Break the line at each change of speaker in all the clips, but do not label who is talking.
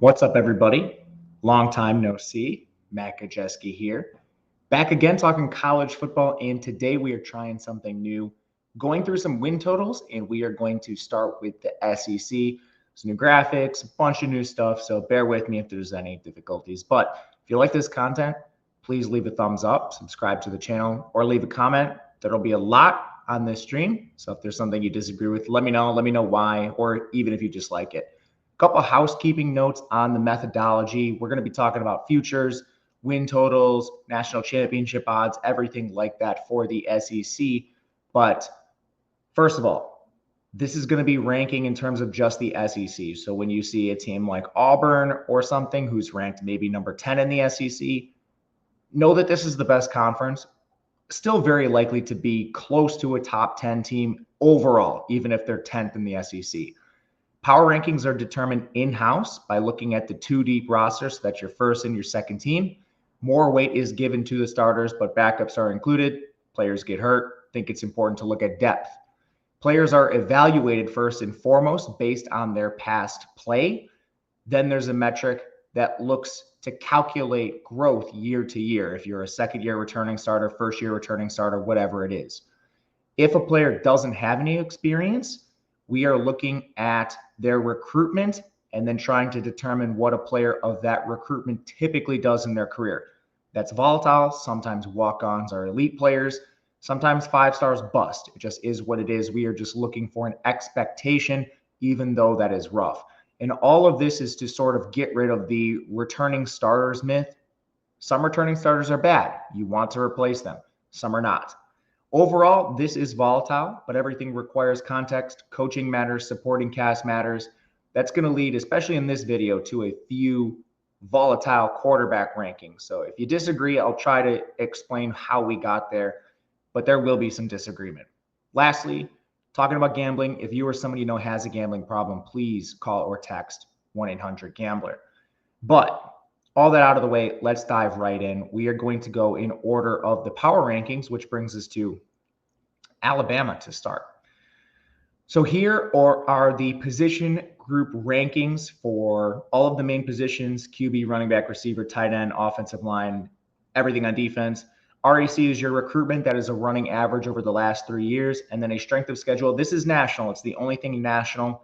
What's up, everybody? Long time no see. Matt Gajewski here. Back again talking college football, and today we are trying something new, going through some win totals, and we are going to start with the SEC. Some new graphics, a bunch of new stuff, so bear with me if there's any difficulties. But if you like this content, please leave a thumbs up, subscribe to the channel, or leave a comment. There'll be a lot on this stream, so if there's something you disagree with, let me know why, or even if you just like it. Couple of housekeeping notes on the methodology. We're going to be talking about futures, win totals, national championship odds, everything like that for the SEC. But first of all, this is going to be ranking in terms of just the SEC. So when you see a team like Auburn or something who's ranked maybe number 10 in the SEC, know that this is the best conference. Still very likely to be close to a top 10 team overall, even if they're 10th in the SEC. Power rankings are determined in-house by looking at the two deep rosters. So that's your first and your second team. More weight is given to the starters, but backups are included. Players get hurt. I think it's important to look at depth. Players are evaluated first and foremost based on their past play. Then there's a metric that looks to calculate growth year to year. If you're a second-year returning starter, first-year returning starter, whatever it is. If a player doesn't have any experience, we are looking at their recruitment and then trying to determine what a player of that recruitment typically does in their career. That's volatile. Sometimes walk-ons are elite players. Sometimes 5 stars bust. It just is what it is. We are just looking for an expectation, even though that is rough. And all of this is to sort of get rid of the returning starters myth. Some returning starters are bad. You want to replace them. Some are not. Overall, this is volatile, but everything requires context. Coaching matters, supporting cast matters. That's going to lead, especially in this video, to a few volatile quarterback rankings. So if you disagree, I'll try to explain how we got there, but there will be some disagreement. Lastly, talking about gambling, if you or somebody you know has a gambling problem, please call or text 1-800-GAMBLER. But all that out of the way, let's dive right in. We are going to go in order of the power rankings, which brings us to Alabama to start. So here are the position group rankings for all of the main positions: QB, running back, receiver, tight end, offensive line, everything on defense. RAC is your recruitment. That is a running average over the last 3 years. And then a strength of schedule. This is national. It's the only thing national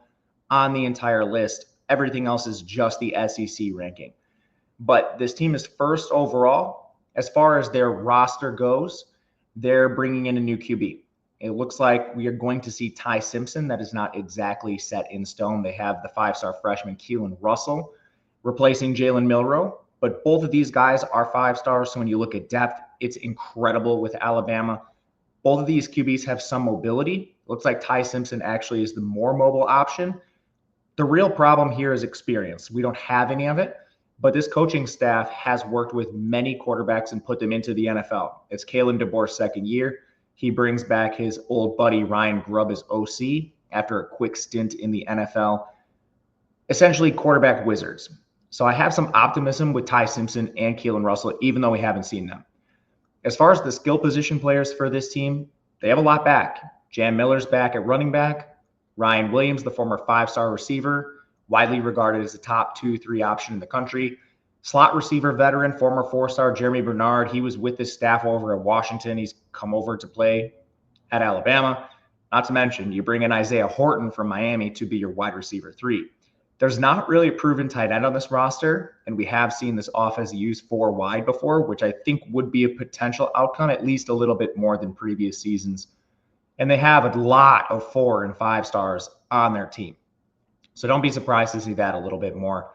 on the entire list. Everything else is just the SEC ranking. But this team is first overall. As far as their roster goes, they're bringing in a new QB. It looks like we are going to see Ty Simpson. That is not exactly set in stone. They have the 5-star freshman Keelan Russell replacing Jalen Milroe. But both of these guys are 5 stars. So when you look at depth, it's incredible with Alabama. Both of these QBs have some mobility. It looks like Ty Simpson actually is the more mobile option. The real problem here is experience. We don't have any of it. But this coaching staff has worked with many quarterbacks and put them into the NFL. It's Kalen DeBoer's second year. He brings back his old buddy Ryan Grubb as OC after a quick stint in the NFL. Essentially quarterback wizards. So I have some optimism with Ty Simpson and Keelan Russell, even though we haven't seen them. As far as the skill position players for this team, they have a lot back. Jam Miller's back at running back. Ryan Williams, the former 5-star receiver, widely regarded as the top 2-3 option in the country. Slot receiver veteran, former 4-star Jeremy Bernard. He was with his staff over at Washington. He's come over to play at Alabama. Not to mention, you bring in Isaiah Horton from Miami to be your wide receiver 3. There's not really a proven tight end on this roster, and we have seen this offense used 4 wide before, which I think would be a potential outcome, at least a little bit more than previous seasons. And they have a lot of 4 and 5 stars on their team. So don't be surprised to see that a little bit more.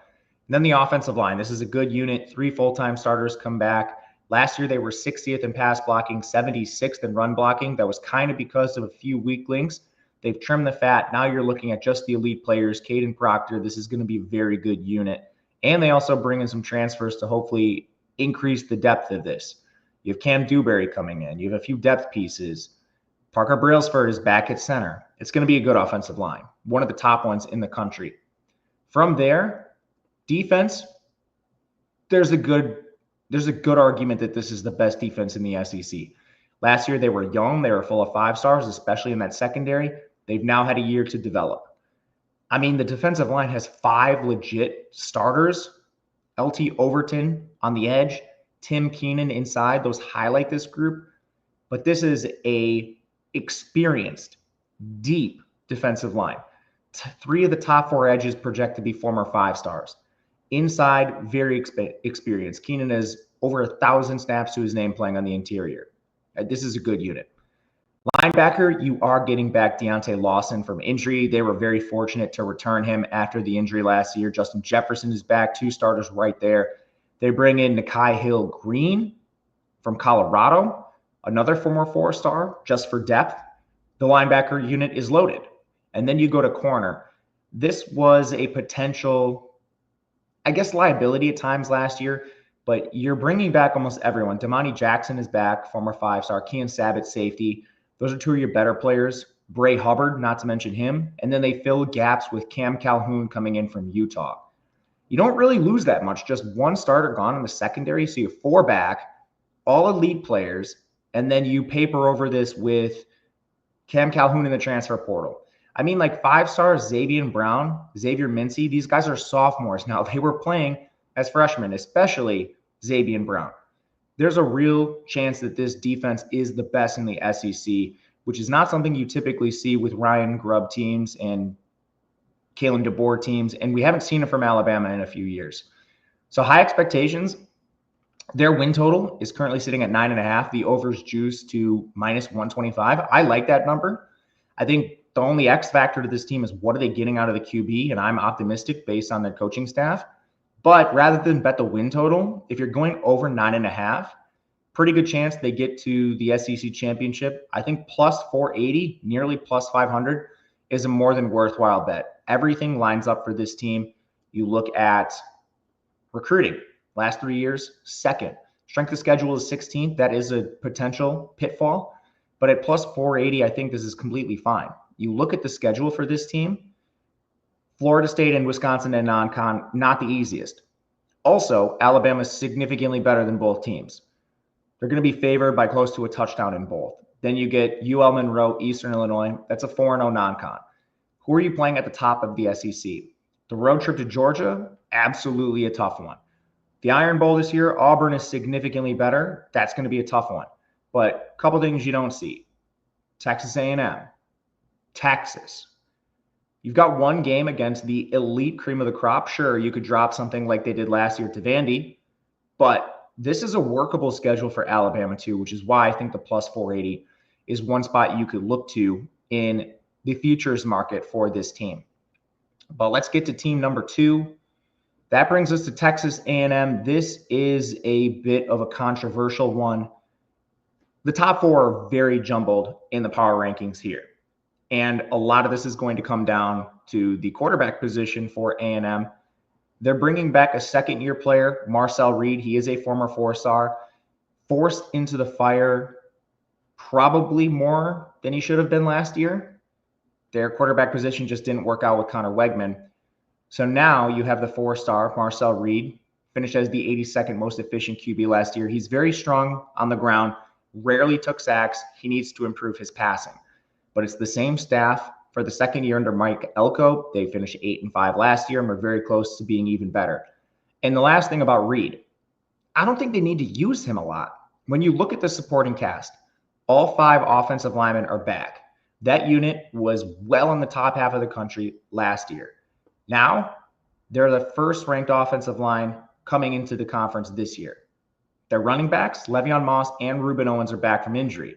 And then the offensive line. This is a good unit. 3 full-time starters come back. Last year, they were 60th in pass blocking, 76th in run blocking. That was kind of because of a few weak links. They've trimmed the fat. Now you're looking at just the elite players. Caden Proctor, this is going to be a very good unit. And they also bring in some transfers to hopefully increase the depth of this. You have Cam Dewberry coming in. You have a few depth pieces. Parker Brailsford is back at center. It's going to be a good offensive line, one of the top ones in the country. From there, defense, there's a good argument that this is the best defense in the SEC. Last year, they were young. They were full of 5 stars, especially in that secondary. They've now had a year to develop. I mean, the defensive line has 5 legit starters. LT Overton on the edge, Tim Keenan inside. Those highlight this group. But this is a experienced, deep defensive line. 3 of the top 4 edges project to be former 5 stars. Inside, very experienced. Keenan has over 1,000 snaps to his name playing on the interior. This is a good unit. Linebacker, you are getting back Deontay Lawson from injury. They were very fortunate to return him after the injury last year. Justin Jefferson is back, 2 starters right there. They bring in Nikhai Hill-Green from Colorado, another former 4-star, just for depth. The linebacker unit is loaded. And then you go to corner. This was a potential, I guess, liability at times last year, but you're bringing back almost everyone. Damani Jackson is back, former 5-star. Kean Sabat, safety. Those are 2 of your better players. Bray Hubbard, not to mention him. And then they fill gaps with Cam Calhoun coming in from Utah. You don't really lose that much. Just 1 starter gone in the secondary. So you have 4 back, all elite players. And then you paper over this with Cam Calhoun in the transfer portal. I mean, like 5-stars, Xavier Brown, Xavier Mincy, these guys are sophomores now. They were playing as freshmen, especially Xavier Brown. There's a real chance that this defense is the best in the SEC, which is not something you typically see with Ryan Grubb teams and Kalen DeBoer teams, and we haven't seen it from Alabama in a few years. So high expectations. Their win total is currently sitting at 9.5. The over's juiced to -125. I like that number. I think the only X factor to this team is what are they getting out of the QB, and I'm optimistic based on their coaching staff. But rather than bet the win total, if you're going over 9.5, pretty good chance they get to the SEC championship. I think plus 480, nearly plus 500 is a more than worthwhile bet. Everything lines up for this team. You look at recruiting. Last 3 years, second. Strength of schedule is 16th. That is a potential pitfall. But at plus 480, I think this is completely fine. You look at the schedule for this team, Florida State and Wisconsin and non-con, not the easiest. Also, Alabama is significantly better than both teams. They're going to be favored by close to a touchdown in both. Then you get UL Monroe, Eastern Illinois. That's a 4-0 non-con. Who are you playing at the top of the SEC? The road trip to Georgia, absolutely a tough one. The Iron Bowl this year, Auburn is significantly better. That's going to be a tough one. But a couple things you don't see. Texas A&M, Texas. You've got 1 game against the elite cream of the crop. Sure, you could drop something like they did last year to Vandy, but this is a workable schedule for Alabama too, which is why I think the plus 480 is one spot you could look to in the futures market for this team. But let's get to team number 2. That brings us to Texas A&M. This is a bit of a controversial one. The top 4 are very jumbled in the power rankings here. And a lot of this is going to come down to the quarterback position for A&M. They're bringing back a second-year player, Marcel Reed. He is a former 4-star, forced into the fire probably more than he should have been last year. Their quarterback position just didn't work out with Connor Wegman. So now you have the 4-star, Marcel Reed, finished as the 82nd most efficient QB last year. He's very strong on the ground, rarely took sacks. He needs to improve his passing. But it's the same staff for the second year under Mike Elko. They finished 8-5 last year and were very close to being even better. And the last thing about Reed, I don't think they need to use him a lot. When you look at the supporting cast, all 5 offensive linemen are back. That unit was well in the top half of the country last year. Now, they're the first-ranked offensive line coming into the conference this year. Their running backs, Le'Veon Moss and Reuben Owens, are back from injury.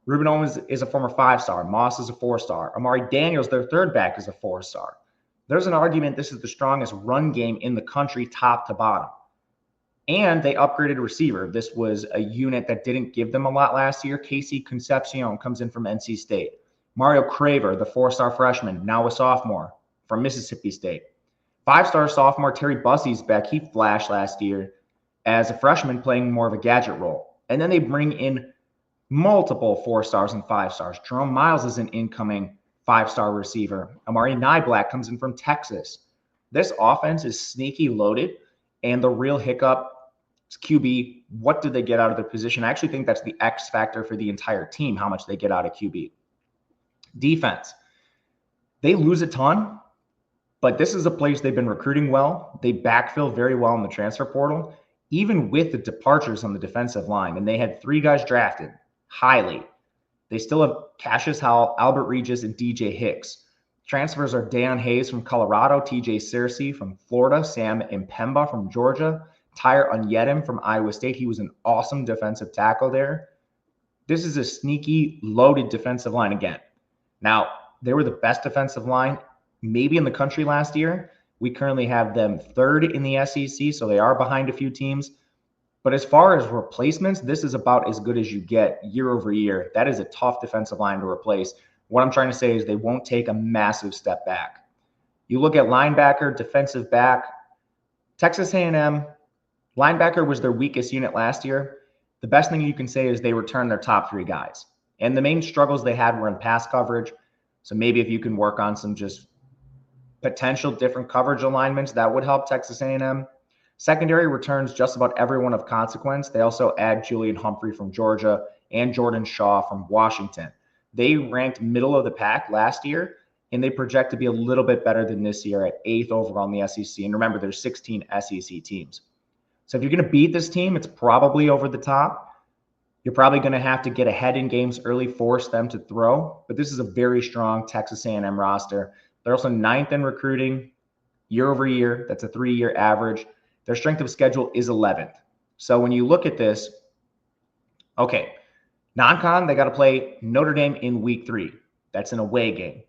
Reuben Owens is a former 5-star. Moss is a 4-star. Amari Daniels, their third back, is a 4-star. There's an argument this is the strongest run game in the country, top to bottom. And they upgraded receiver. This was a unit that didn't give them a lot last year. Casey Concepcion comes in from NC State. Mario Craver, the 4-star freshman, now a sophomore from Mississippi State. 5-star sophomore Terry Bussey's back. He flashed last year as a freshman playing more of a gadget role. And then they bring in multiple 4-stars and 5-stars. Jerome Miles is an incoming 5-star receiver. Amari Nyblack comes in from Texas. This offense is sneaky loaded, and the real hiccup is QB. What did they get out of their position? I actually think that's the X factor for the entire team, how much they get out of QB. Defense. They lose a ton, But this is a place they've been recruiting well. They backfill very well in the transfer portal, even with the departures on the defensive line. And they had 3 guys drafted highly. They still have Cassius Howell, Albert Regis, and DJ Hicks. Transfers are Deion Hayes from Colorado, TJ Searcy from Florida, Sam Impemba from Georgia, Tyre Onyedim from Iowa State. He was an awesome defensive tackle there. This is a sneaky, loaded defensive line again. Now, they were the best defensive line maybe in the country last year. We currently have them 3rd in the SEC, so they are behind a few teams. But as far as replacements, this is about as good as you get year over year. That is a tough defensive line to replace. What I'm trying to say is they won't take a massive step back. You look at linebacker, defensive back, Texas A&M, linebacker was their weakest unit last year. The best thing you can say is they returned their top 3 guys. And the main struggles they had were in pass coverage. So maybe if you can work on some just potential different coverage alignments, that would help Texas A&M. Secondary returns just about everyone of consequence. They also add Julian Humphrey from Georgia and Jordan Shaw from Washington. They ranked middle of the pack last year, and they project to be a little bit better than this year at 8th overall in the SEC. And remember, there's 16 SEC teams. So if you're going to beat this team, it's probably over the top. You're probably going to have to get ahead in games early, force them to throw. But this is a very strong Texas A&M roster. They're also 9th in recruiting year over year. That's a 3-year average. Their strength of schedule is 11th. So when you look at this, okay, non-con, they got to play Notre Dame in week 3. That's an away game.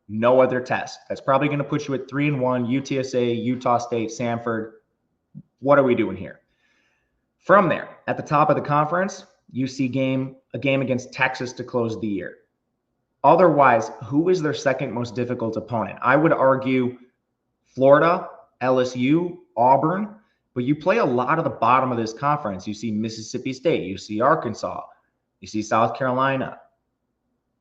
No other test. That's probably going to put you at 3-1, UTSA, Utah State, Samford. What are we doing here? From there, at the top of the conference, you see a game against Texas to close the year. Otherwise, who is their second most difficult opponent? I would argue Florida, LSU, Auburn, but you play a lot of the bottom of this conference. You see Mississippi State, you see Arkansas, you see South Carolina.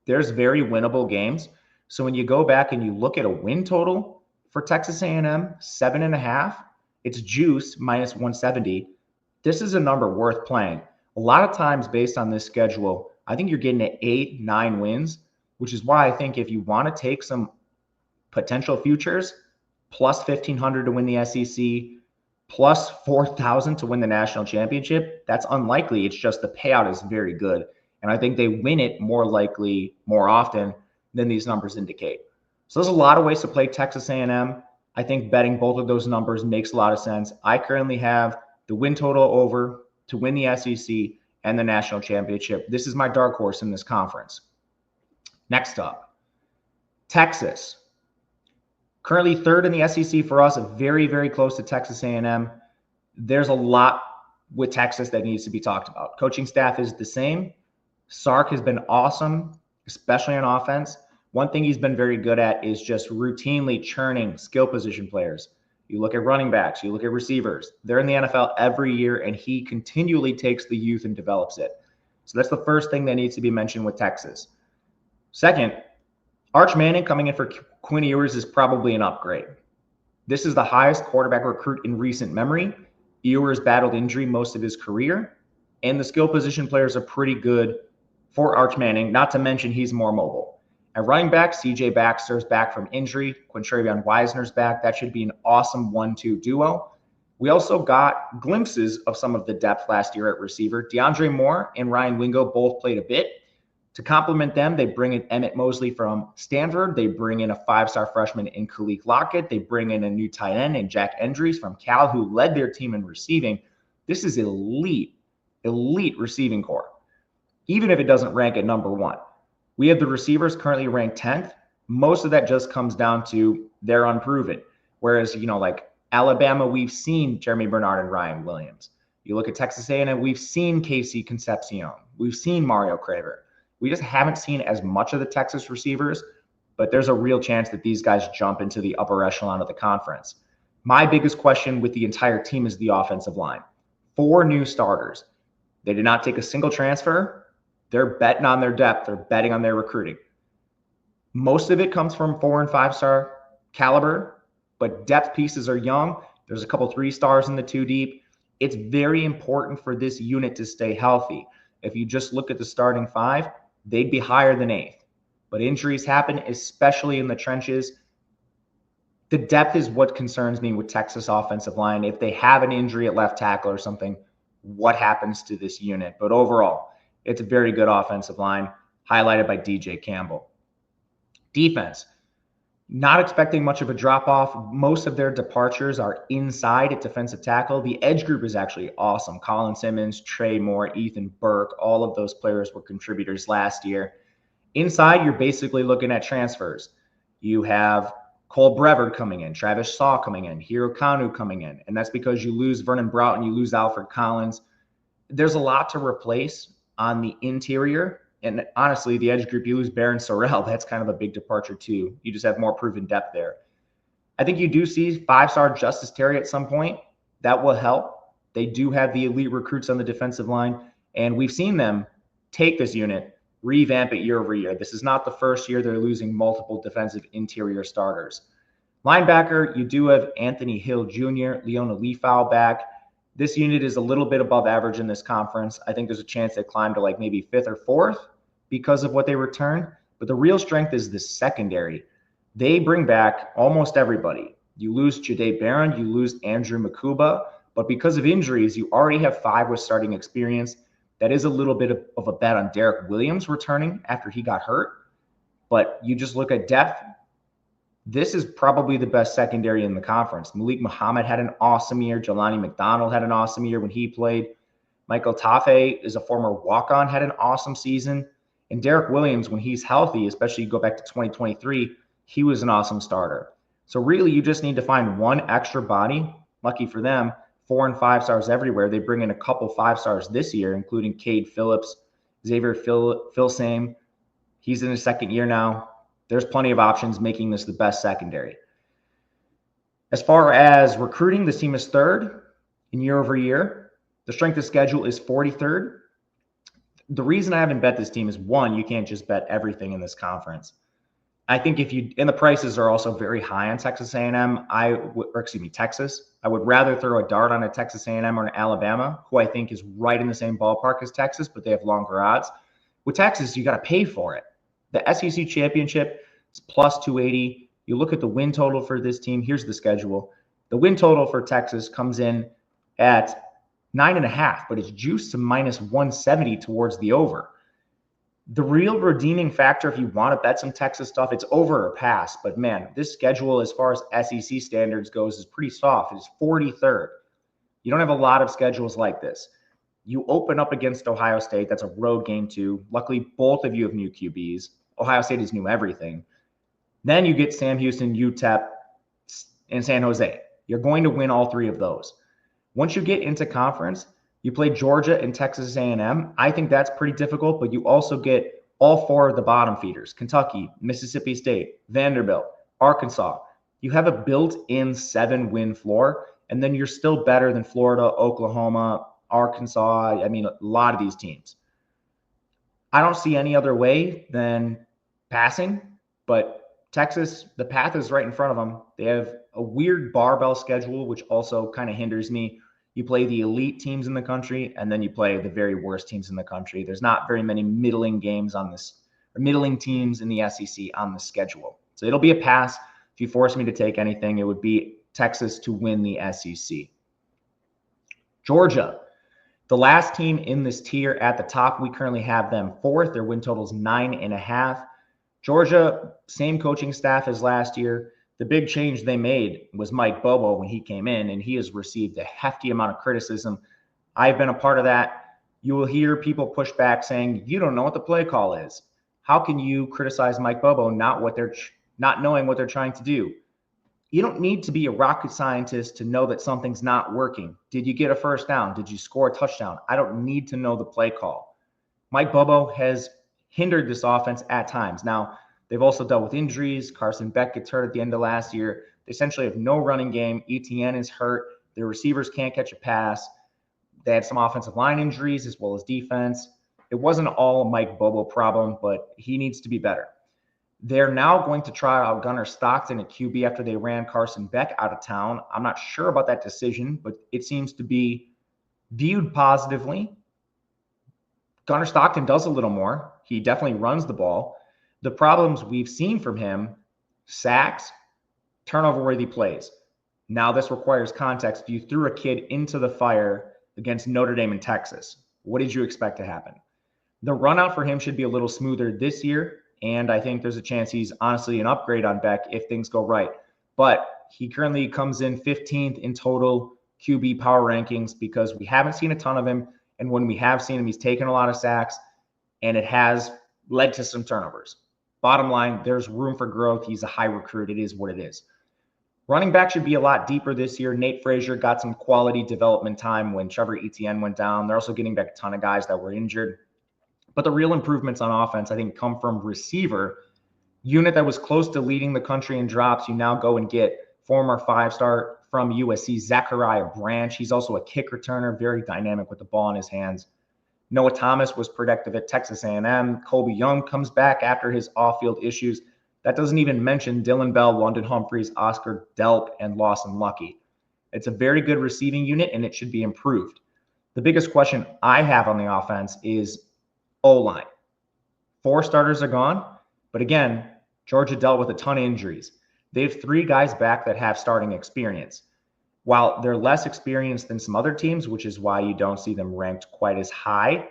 There's very winnable games. So when you go back and you look at a win total for Texas A&M, 7.5, it's juice minus 170. This is a number worth playing. A lot of times based on this schedule, I think you're getting at 8, 9 wins, which is why I think if you want to take some potential futures, plus 1,500 to win the SEC, plus 4,000 to win the national championship, that's unlikely. It's just the payout is very good. And I think they win it more likely, more often than these numbers indicate. So there's a lot of ways to play Texas A&M. I think betting both of those numbers makes a lot of sense. I currently have the win total over to win the SEC and the national championship. This is my dark horse in this conference. Next up, Texas. Currently 3rd in the SEC for us, very, very close to Texas A&M. There's a lot with Texas that needs to be talked about. Coaching staff is the same. Sark has been awesome, especially on offense. One thing he's been very good at is just routinely churning skill position players. You look at running backs, you look at receivers. They're in the NFL every year, and he continually takes the youth and develops it. So that's the first thing that needs to be mentioned with Texas. Second, Arch Manning coming in for Quinn Ewers is probably an upgrade. This is the highest quarterback recruit in recent memory. Ewers battled injury most of his career, and the skill position players are pretty good for Arch Manning, not to mention he's more mobile. At running back, C.J. Baxter's back from injury. Quintravion Wisner's back. That should be an awesome 1-2 duo. We also got glimpses of some of the depth last year at receiver. DeAndre Moore and Ryan Wingo both played a bit. To complement them, they bring in Emmett Mosley from Stanford. They bring in a 5-star freshman in Khalil Lockett. They bring in a new tight end in Jack Endries from Cal, who led their team in receiving. This is elite receiving core, even if it doesn't rank at number 1. We have the receivers currently ranked 10th. Most of that just comes down to they're unproven. Whereas, like Alabama, we've seen Jeremy Bernard and Ryan Williams. You look at Texas A&M, we've seen Casey Concepcion. We've seen Mario Craver. We just haven't seen as much of the Texas receivers, but there's a real chance that these guys jump into the upper echelon of the conference. My biggest question with the entire team is the offensive line. 4 new starters. They did not take a single transfer. They're betting on their depth. They're betting on their recruiting. Most of it comes from 4- and 5-star caliber, but depth pieces are young. There's a couple 3-stars in the 2 deep. It's very important for this unit to stay healthy. If you just look at the starting 5, they'd be higher than 8th. But injuries happen, especially in the trenches. The depth is what concerns me with Texas offensive line. If they have an injury at left tackle or something, what happens to this unit? But overall, it's a very good offensive line, highlighted by DJ Campbell. Defense, not expecting much of a drop-off. Most of their departures are inside at defensive tackle. The edge group is actually awesome. Colin Simmons, Trey Moore, Ethan Burke, all of those players were contributors last year. Inside, you're basically looking at transfers. You have Cole Brevard coming in, Travis Shaw coming in, Hiro Kanu coming in, and that's because you lose Vernon Broughton, you lose Alfred Collins. There's a lot to replace on the interior, and honestly, the edge group, you lose Baron Sorrell. That's kind of a big departure too. You just have more proven depth there. I think you do see 5-star Justice Terry at some point. That will help. They do have the elite recruits on the defensive line, and we've seen them take this unit, revamp it year over year. This is not the first year they're losing multiple defensive interior starters. Linebacker, you do have Anthony Hill Jr., Leona Leafow back. This unit is a little bit above average in this conference. I think there's a chance they climb to like maybe 5th or 4th because of what they return. But the real strength is the secondary. They bring back almost everybody. You lose Jade Barron, you lose Andrew Makuba, but because of injuries, you already have 5 with starting experience. That is a little bit of a bet on Derek Williams returning after he got hurt. But you just look at depth. This is probably the best secondary in the conference. Malik Muhammad had an awesome year. Jelani McDonald had an awesome year when he played. Michael Tafe is a former walk-on, had an awesome season. And Derek Williams, when he's healthy, especially you go back to 2023, he was an awesome starter. So really, you just need to find one extra body. Lucky for them, 4 and 5 stars everywhere. They bring in a couple 5 stars this year, including Cade Phillips, Xavier Filsame. He's in his 2nd year now. There's plenty of options making this the best secondary. As far as recruiting, this team is 3rd in year over year. The strength of schedule is 43rd. The reason I haven't bet this team is, one, you can't just bet everything in this conference. I think and the prices are also very high on Texas A&M. Texas. I would rather throw a dart on a Texas A&M or an Alabama, who I think is right in the same ballpark as Texas, but they have longer odds. With Texas, you got to pay for it. The SEC championship is plus 280. You look at the win total for this team. Here's the schedule. The win total for Texas comes in at 9.5, but it's juiced to minus 170 towards the over. The real redeeming factor, if you want to bet some Texas stuff, it's over or pass. But man, this schedule, as far as SEC standards goes, is pretty soft. It's 43rd. You don't have a lot of schedules like this. You open up against Ohio State. That's a road game too. Luckily, both of you have new QBs. Ohio State is new everything. Then you get Sam Houston, UTEP, and San Jose. You're going to win all 3 of those. Once you get into conference, you play Georgia and Texas A&M. I think that's pretty difficult, but you also get all 4 of the bottom feeders: Kentucky, Mississippi State, Vanderbilt, Arkansas. You have a built-in 7-win floor, and then you're still better than Florida, Oklahoma, Arkansas. I mean, a lot of these teams. I don't see any other way than passing, but Texas, the path is right in front of them. They have a weird barbell schedule, which also kind of hinders me. You play the elite teams in the country, and then you play the very worst teams in the country. There's not very many middling games on this, or middling teams in the SEC on the schedule. So it'll be a pass. If you force me to take anything, it would be Texas to win the SEC. Georgia, the last team in this tier at the top, we currently have them 4th. Their win total is 9.5. Georgia, same coaching staff as last year. The big change they made was Mike Bobo when he came in, and he has received a hefty amount of criticism. I've been a part of that. You will hear people push back saying, you don't know what the play call is. How can you criticize Mike Bobo not knowing what they're trying to do? You don't need to be a rocket scientist to know that something's not working. Did you get a first down? Did you score a touchdown? I don't need to know the play call. Mike Bobo has hindered this offense at times. Now, they've also dealt with injuries. Carson Beck gets hurt at the end of last year. They essentially have no running game. ETN is hurt. Their receivers can't catch a pass. They had some offensive line injuries as well as defense. It wasn't all a Mike Bobo problem, but he needs to be better. They're now going to try out Gunnar Stockton at QB after they ran Carson Beck out of town. I'm not sure about that decision, but it seems to be viewed positively. Gunnar Stockton does a little more. He definitely runs the ball. The problems we've seen from him, sacks, turnover-worthy plays. Now this requires context. You threw a kid into the fire against Notre Dame and Texas. What did you expect to happen? The run out for him should be a little smoother this year, and I think there's a chance he's honestly an upgrade on Beck if things go right. But he currently comes in 15th in total QB power rankings because we haven't seen a ton of him, and when we have seen him, he's taken a lot of sacks, and it has led to some turnovers. Bottom line, there's room for growth. He's a high recruit. It is what it is. Running back should be a lot deeper this year. Nate Frazier got some quality development time when Trevor Etienne went down. They're also getting back a ton of guys that were injured. But the real improvements on offense, I think, come from receiver. Unit that was close to leading the country in drops, you now go and get former five-star from USC, Zachariah Branch. He's also a kick returner, very dynamic with the ball in his hands. Noah Thomas was productive at Texas A&M. Colby Young comes back after his off-field issues. That doesn't even mention Dylan Bell, London Humphreys, Oscar Delp, and Lawson Lucky. It's a very good receiving unit, and it should be improved. The biggest question I have on the offense is O-line. 4 starters are gone, but again, Georgia dealt with a ton of injuries. They have 3 guys back that have starting experience. While they're less experienced than some other teams, which is why you don't see them ranked quite as high,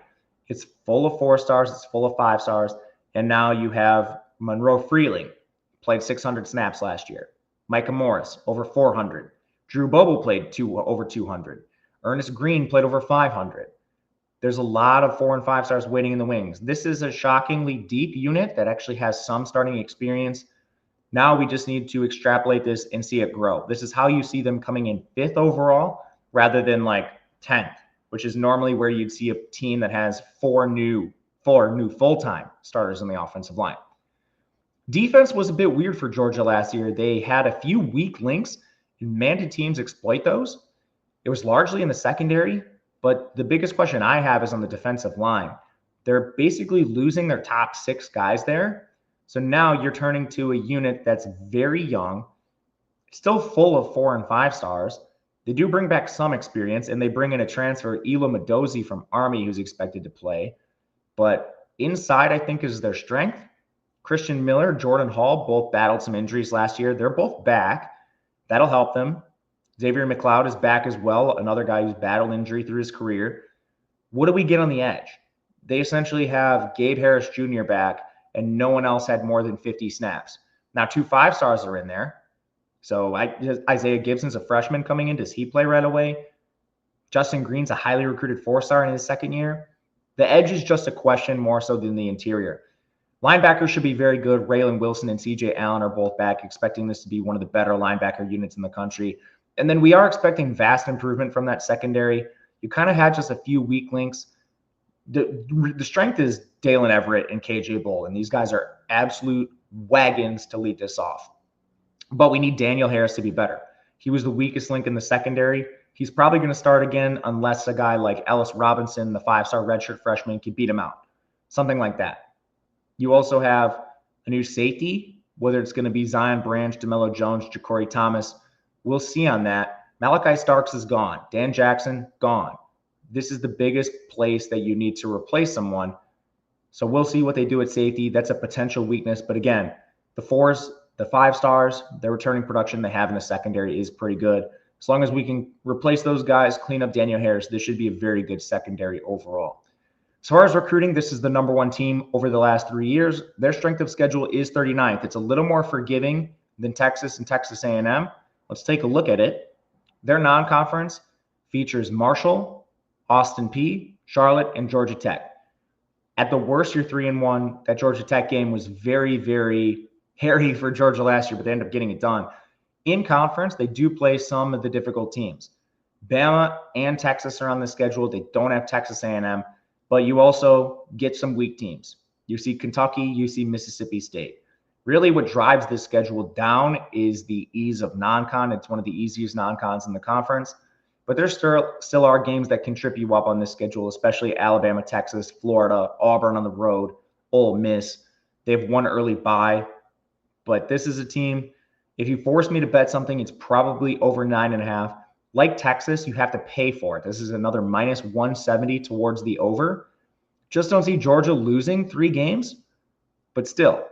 it's full of 4 stars, it's full of 5 stars, and now you have Monroe Freeling, played 600 snaps last year. Micah Morris, over 400. Drew Bobo played over 200. Ernest Green played over 500. There's a lot of 4 and 5 stars waiting in the wings. This is a shockingly deep unit that actually has some starting experience. Now we just need to extrapolate this and see it grow. This is how you see them coming in 5th overall rather than like 10th, which is normally where you'd see a team that has 4 new full-time starters on the offensive line. Defense was a bit weird for Georgia last year. They had a few weak links, and man, did teams exploit those. It was largely in the secondary, but the biggest question I have is on the defensive line. They're basically losing their top 6 guys there. So now you're turning to a unit that's very young, still full of 4 and 5 stars. They do bring back some experience, and they bring in a transfer, Elo Madozi from Army, who's expected to play. But inside, I think, is their strength. Christian Miller, Jordan Hall, both battled some injuries last year. They're both back. That'll help them. Xavier McLeod is back as well, another guy who's battled injury through his career. What do we get on the edge? They essentially have Gabe Harris Jr. back, and no one else had more than 50 snaps. Now, 2 5-stars are in there. So Isaiah Gibson's a freshman coming in. Does he play right away? Justin Green's a highly recruited 4-star in his second year. The edge is just a question more so than the interior. Linebackers should be very good. Raylan Wilson and CJ Allen are both back, expecting this to be one of the better linebacker units in the country. And then we are expecting vast improvement from that secondary. You kind of had just a few weak links. The strength is Dalen Everett and KJ Bull, and these guys are absolute wagons to lead this off. But we need Daniel Harris to be better. He was the weakest link in the secondary. He's probably going to start again unless a guy like Ellis Robinson, the 5-star redshirt freshman, can beat him out. Something like that. You also have a new safety, whether it's going to be Zion Branch, DeMello Jones, Ja'Cory Thomas. We'll see on that. Malachi Starks is gone. Dan Jackson, gone. This is the biggest place that you need to replace someone. So we'll see what they do at safety. That's a potential weakness. But again, the 4s, the 5 stars, their returning production they have in the secondary is pretty good. As long as we can replace those guys, clean up Daniel Harris, this should be a very good secondary overall. As far as recruiting, this is the number 1 team over the last 3 years. Their strength of schedule is 39th. It's a little more forgiving than Texas and Texas A&M. Let's take a look at it. Their non-conference features Marshall, Austin Peay, Charlotte, and Georgia Tech. At the worst, you're 3-1. That Georgia Tech game was very, very hairy for Georgia last year, but they ended up getting it done. In conference, they do play some of the difficult teams. Bama and Texas are on the schedule. They don't have Texas A&M, but you also get some weak teams. You see Kentucky, you see Mississippi State. Really what drives this schedule down is the ease of non-con. It's one of the easiest non-cons in the conference. But there still are games that can trip you up on this schedule, especially Alabama, Texas, Florida, Auburn on the road, Ole Miss. They have one early bye. But this is a team, if you force me to bet something, it's probably over 9.5. Like Texas, you have to pay for it. This is another minus 170 towards the over. Just don't see Georgia losing 3 games. But still,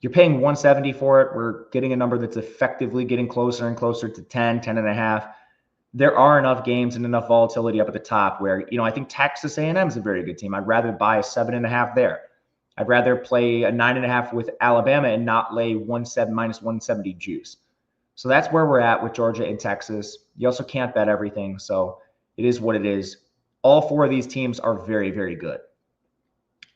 You're paying 170 for it. We're getting a number that's effectively getting closer and closer to 10, 10 and a half. There are enough games and enough volatility up at the top where, I think Texas A&M is a very good team. I'd rather buy a 7.5 there. I'd rather play a 9.5 with Alabama and not lay minus 170 juice. So that's where we're at with Georgia and Texas. You also can't bet everything, so it is what it is. All four of these teams are very, very good.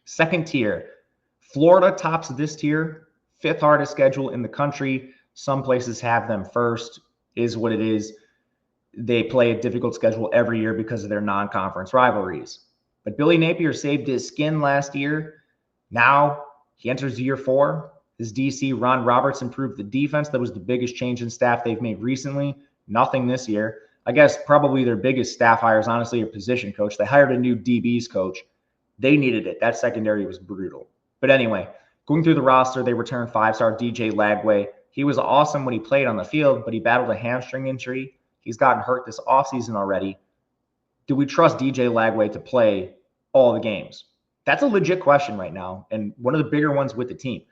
Second tier, Florida tops this tier. Fifth hardest schedule in the country. Some places have them first, is what it is. They play a difficult schedule every year because of their non-conference rivalries. But Billy Napier saved his skin last year. Now he enters year 4. His DC, Ron Roberts, improved the defense. That was the biggest change in staff they've made recently. Nothing this year. I guess probably their biggest staff hires, honestly, a position coach. They hired a new DBs coach. They needed it. That secondary was brutal. But anyway, going through the roster, they returned 5-star DJ Lagway. He was awesome when he played on the field, but he battled a hamstring injury. He's gotten hurt this offseason already. Do we trust DJ Lagway to play all the games? That's a legit question right now, and one of the bigger ones with the team.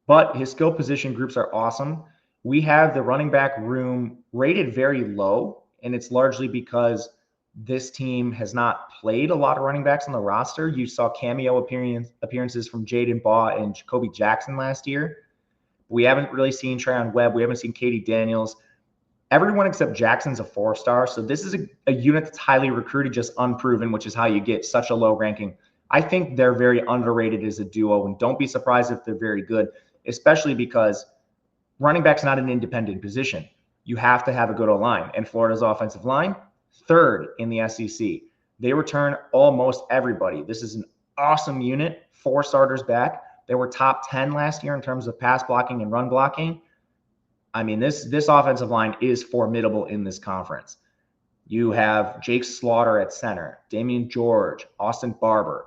But his skill position groups are awesome. We have the running back room rated very low, and it's largely because this team has not played a lot of running backs on the roster. You saw cameo appearances from Jaden Baugh and Jacoby Jackson last year. We haven't really seen Tryon Webb. We haven't seen Katie Daniels. Everyone except Jackson's a 4-star. So this is a unit that's highly recruited, just unproven, which is how you get such a low ranking. I think they're very underrated as a duo, and don't be surprised if they're very good, especially because running back's not an independent position. You have to have a good O-line, and Florida's offensive line, 3rd in the SEC. They return almost everybody. This is an awesome unit. 4 starters back. They were top 10 last year in terms of pass blocking and run blocking. I mean, this offensive line is formidable in this conference. You have Jake Slaughter at center, Damian George, Austin Barber.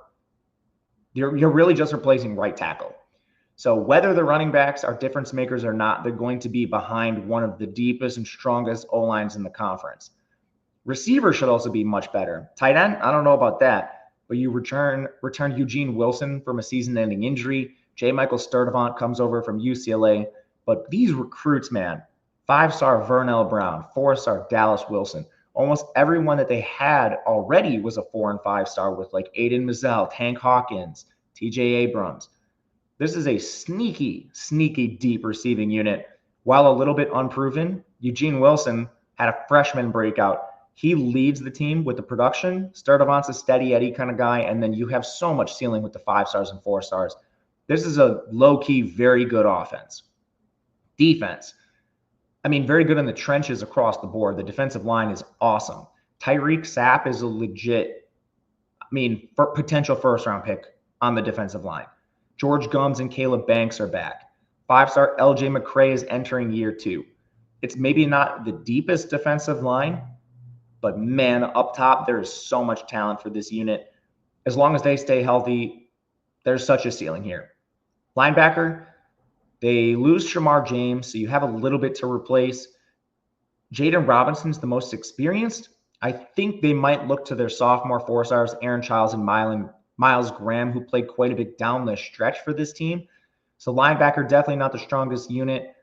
You're really just replacing right tackle. So whether the running backs are difference makers or not, they're going to be behind one of the deepest and strongest O-lines in the conference. Receiver should also be much better. Tight end, I don't know about that, but you return Eugene Wilson from a season-ending injury. J. Michael Sturdivant comes over from UCLA. But these recruits, man, 5-star Vernell Brown, 4-star Dallas Wilson. Almost everyone that they had already was a 4- and 5-star with like Aiden Mazzell, Hank Hawkins, TJ Abrams. This is a sneaky, sneaky deep receiving unit. While a little bit unproven, Eugene Wilson had a freshman breakout. He leads the team with the production. Sturdivant's a steady Eddie kind of guy, and then you have so much ceiling with the 5-stars and 4-stars. This is a low-key, very good offense. Defense. I mean, very good in the trenches across the board. The defensive line is awesome. Tyreek Sapp is a legit, potential first-round pick on the defensive line. George Gums and Caleb Banks are back. 5-star LJ McCray is entering year 2. It's maybe not the deepest defensive line, but man, up top, there is so much talent for this unit. As long as they stay healthy, there's such a ceiling here. Linebacker, they lose Shamar James, so you have a little bit to replace. Jaden Robinson's the most experienced. I think they might look to their sophomore 4-stars, Aaron Childs and Miles Graham, who played quite a bit down the stretch for this team. So linebacker, definitely not the strongest unit.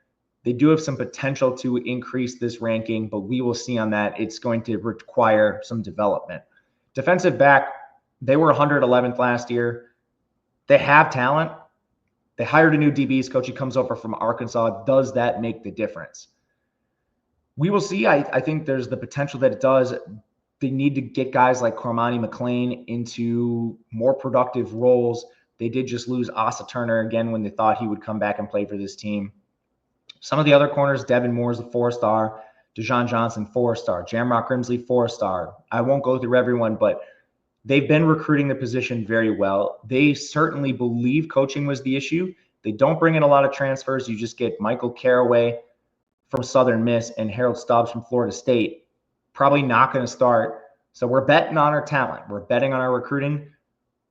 They do have some potential to increase this ranking, but we will see on that. It's going to require some development. Defensive back, they were 111th last year. They have talent. They hired a new DBs coach. He comes over from Arkansas. Does that make the difference? We will see. I think there's the potential that it does. They need to get guys like Cormani McLean into more productive roles. They did just lose Asa Turner again when they thought he would come back and play for this team. Some of the other corners, Devin Moore's a 4-star, Deshaun Johnson, 4-star, Jamrock Grimsley, 4-star. I won't go through everyone, but they've been recruiting the position very well. They certainly believe coaching was the issue. They don't bring in a lot of transfers. You just get Michael Caraway from Southern Miss and Harold Stubbs from Florida State. Probably not going to start. So we're betting on our talent. We're betting on our recruiting,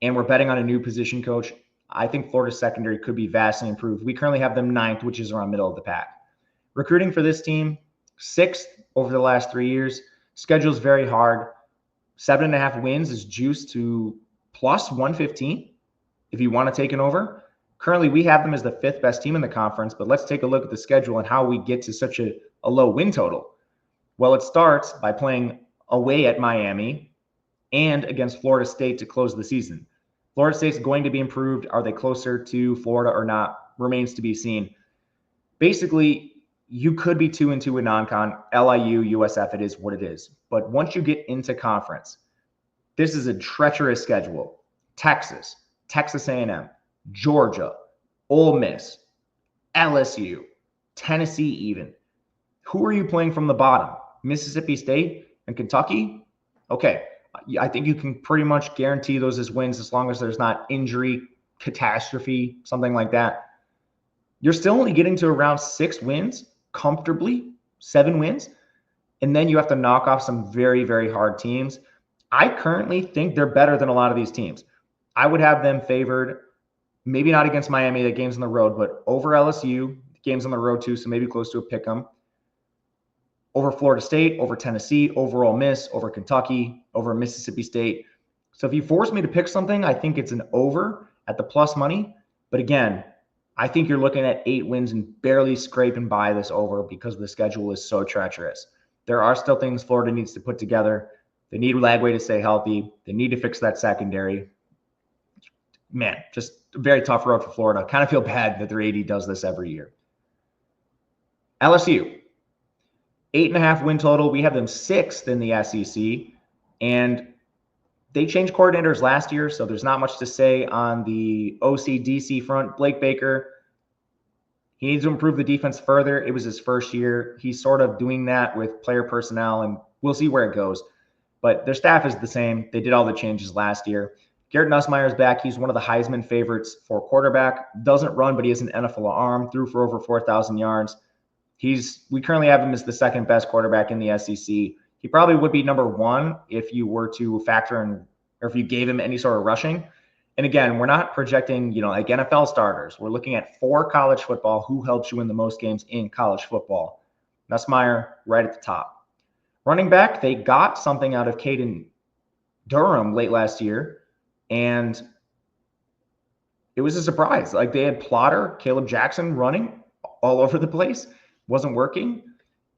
and we're betting on a new position coach. I think Florida's secondary could be vastly improved. We currently have them 9th, which is around middle of the pack. Recruiting for this team, 6th over the last 3 years. Schedule's very hard. 7.5 wins is juiced to plus 115 if you want to take an over. Currently, we have them as the 5th best team in the conference, but let's take a look at the schedule and how we get to such a low win total. Well, it starts by playing away at Miami and against Florida State to close the season. Florida State's going to be improved. Are they closer to Florida or not? Remains to be seen. Basically, you could be 2-2 in non-con. LIU, USF, it is what it is. But once you get into conference, this is a treacherous schedule. Texas, Texas A&M, Georgia, Ole Miss, LSU, Tennessee even. Who are you playing from the bottom? Mississippi State and Kentucky? Okay, I think you can pretty much guarantee those as wins as long as there's not injury, catastrophe, something like that. You're still only getting to around 6 wins comfortably, 7 wins, and then you have to knock off some very, very hard teams. I currently think they're better than a lot of these teams. I would have them favored, maybe not against Miami, the game's on the road, but over LSU, the game's on the road too, so maybe close to a pick 'em. Over Florida State, over Tennessee, over Ole Miss, over Kentucky, over Mississippi State. So if you force me to pick something, I think it's an over at the plus money. But again, I think you're looking at 8 wins and barely scraping by this over because the schedule is so treacherous. There are still things Florida needs to put together. They need Lagway to stay healthy. They need to fix that secondary. Man, just a very tough road for Florida. Kind of feel bad that their AD does this every year. LSU. 8.5 win total. We have them 6th in the SEC, and they changed coordinators last year, so there's not much to say on the OC-DC front. Blake Baker, he needs to improve the defense further. It was his first year. He's sort of doing that with player personnel, and we'll see where it goes. But their staff is the same. They did all the changes last year. Garrett Nussmeier's back. He's one of the Heisman favorites for quarterback. Doesn't run, but he has an NFL arm. Threw for over 4,000 yards. We currently have him as the 2nd best quarterback in the SEC. He probably would be number 1 if you were to factor in, or if you gave him any sort of rushing. And again, we're not projecting, like NFL starters. We're looking at for college football, who helps you win the most games in college football. Nussmeier right at the top. Running back, they got something out of Caden Durham late last year, and it was a surprise. Like, they had Plotter, Caleb Jackson running all over the place. Wasn't working,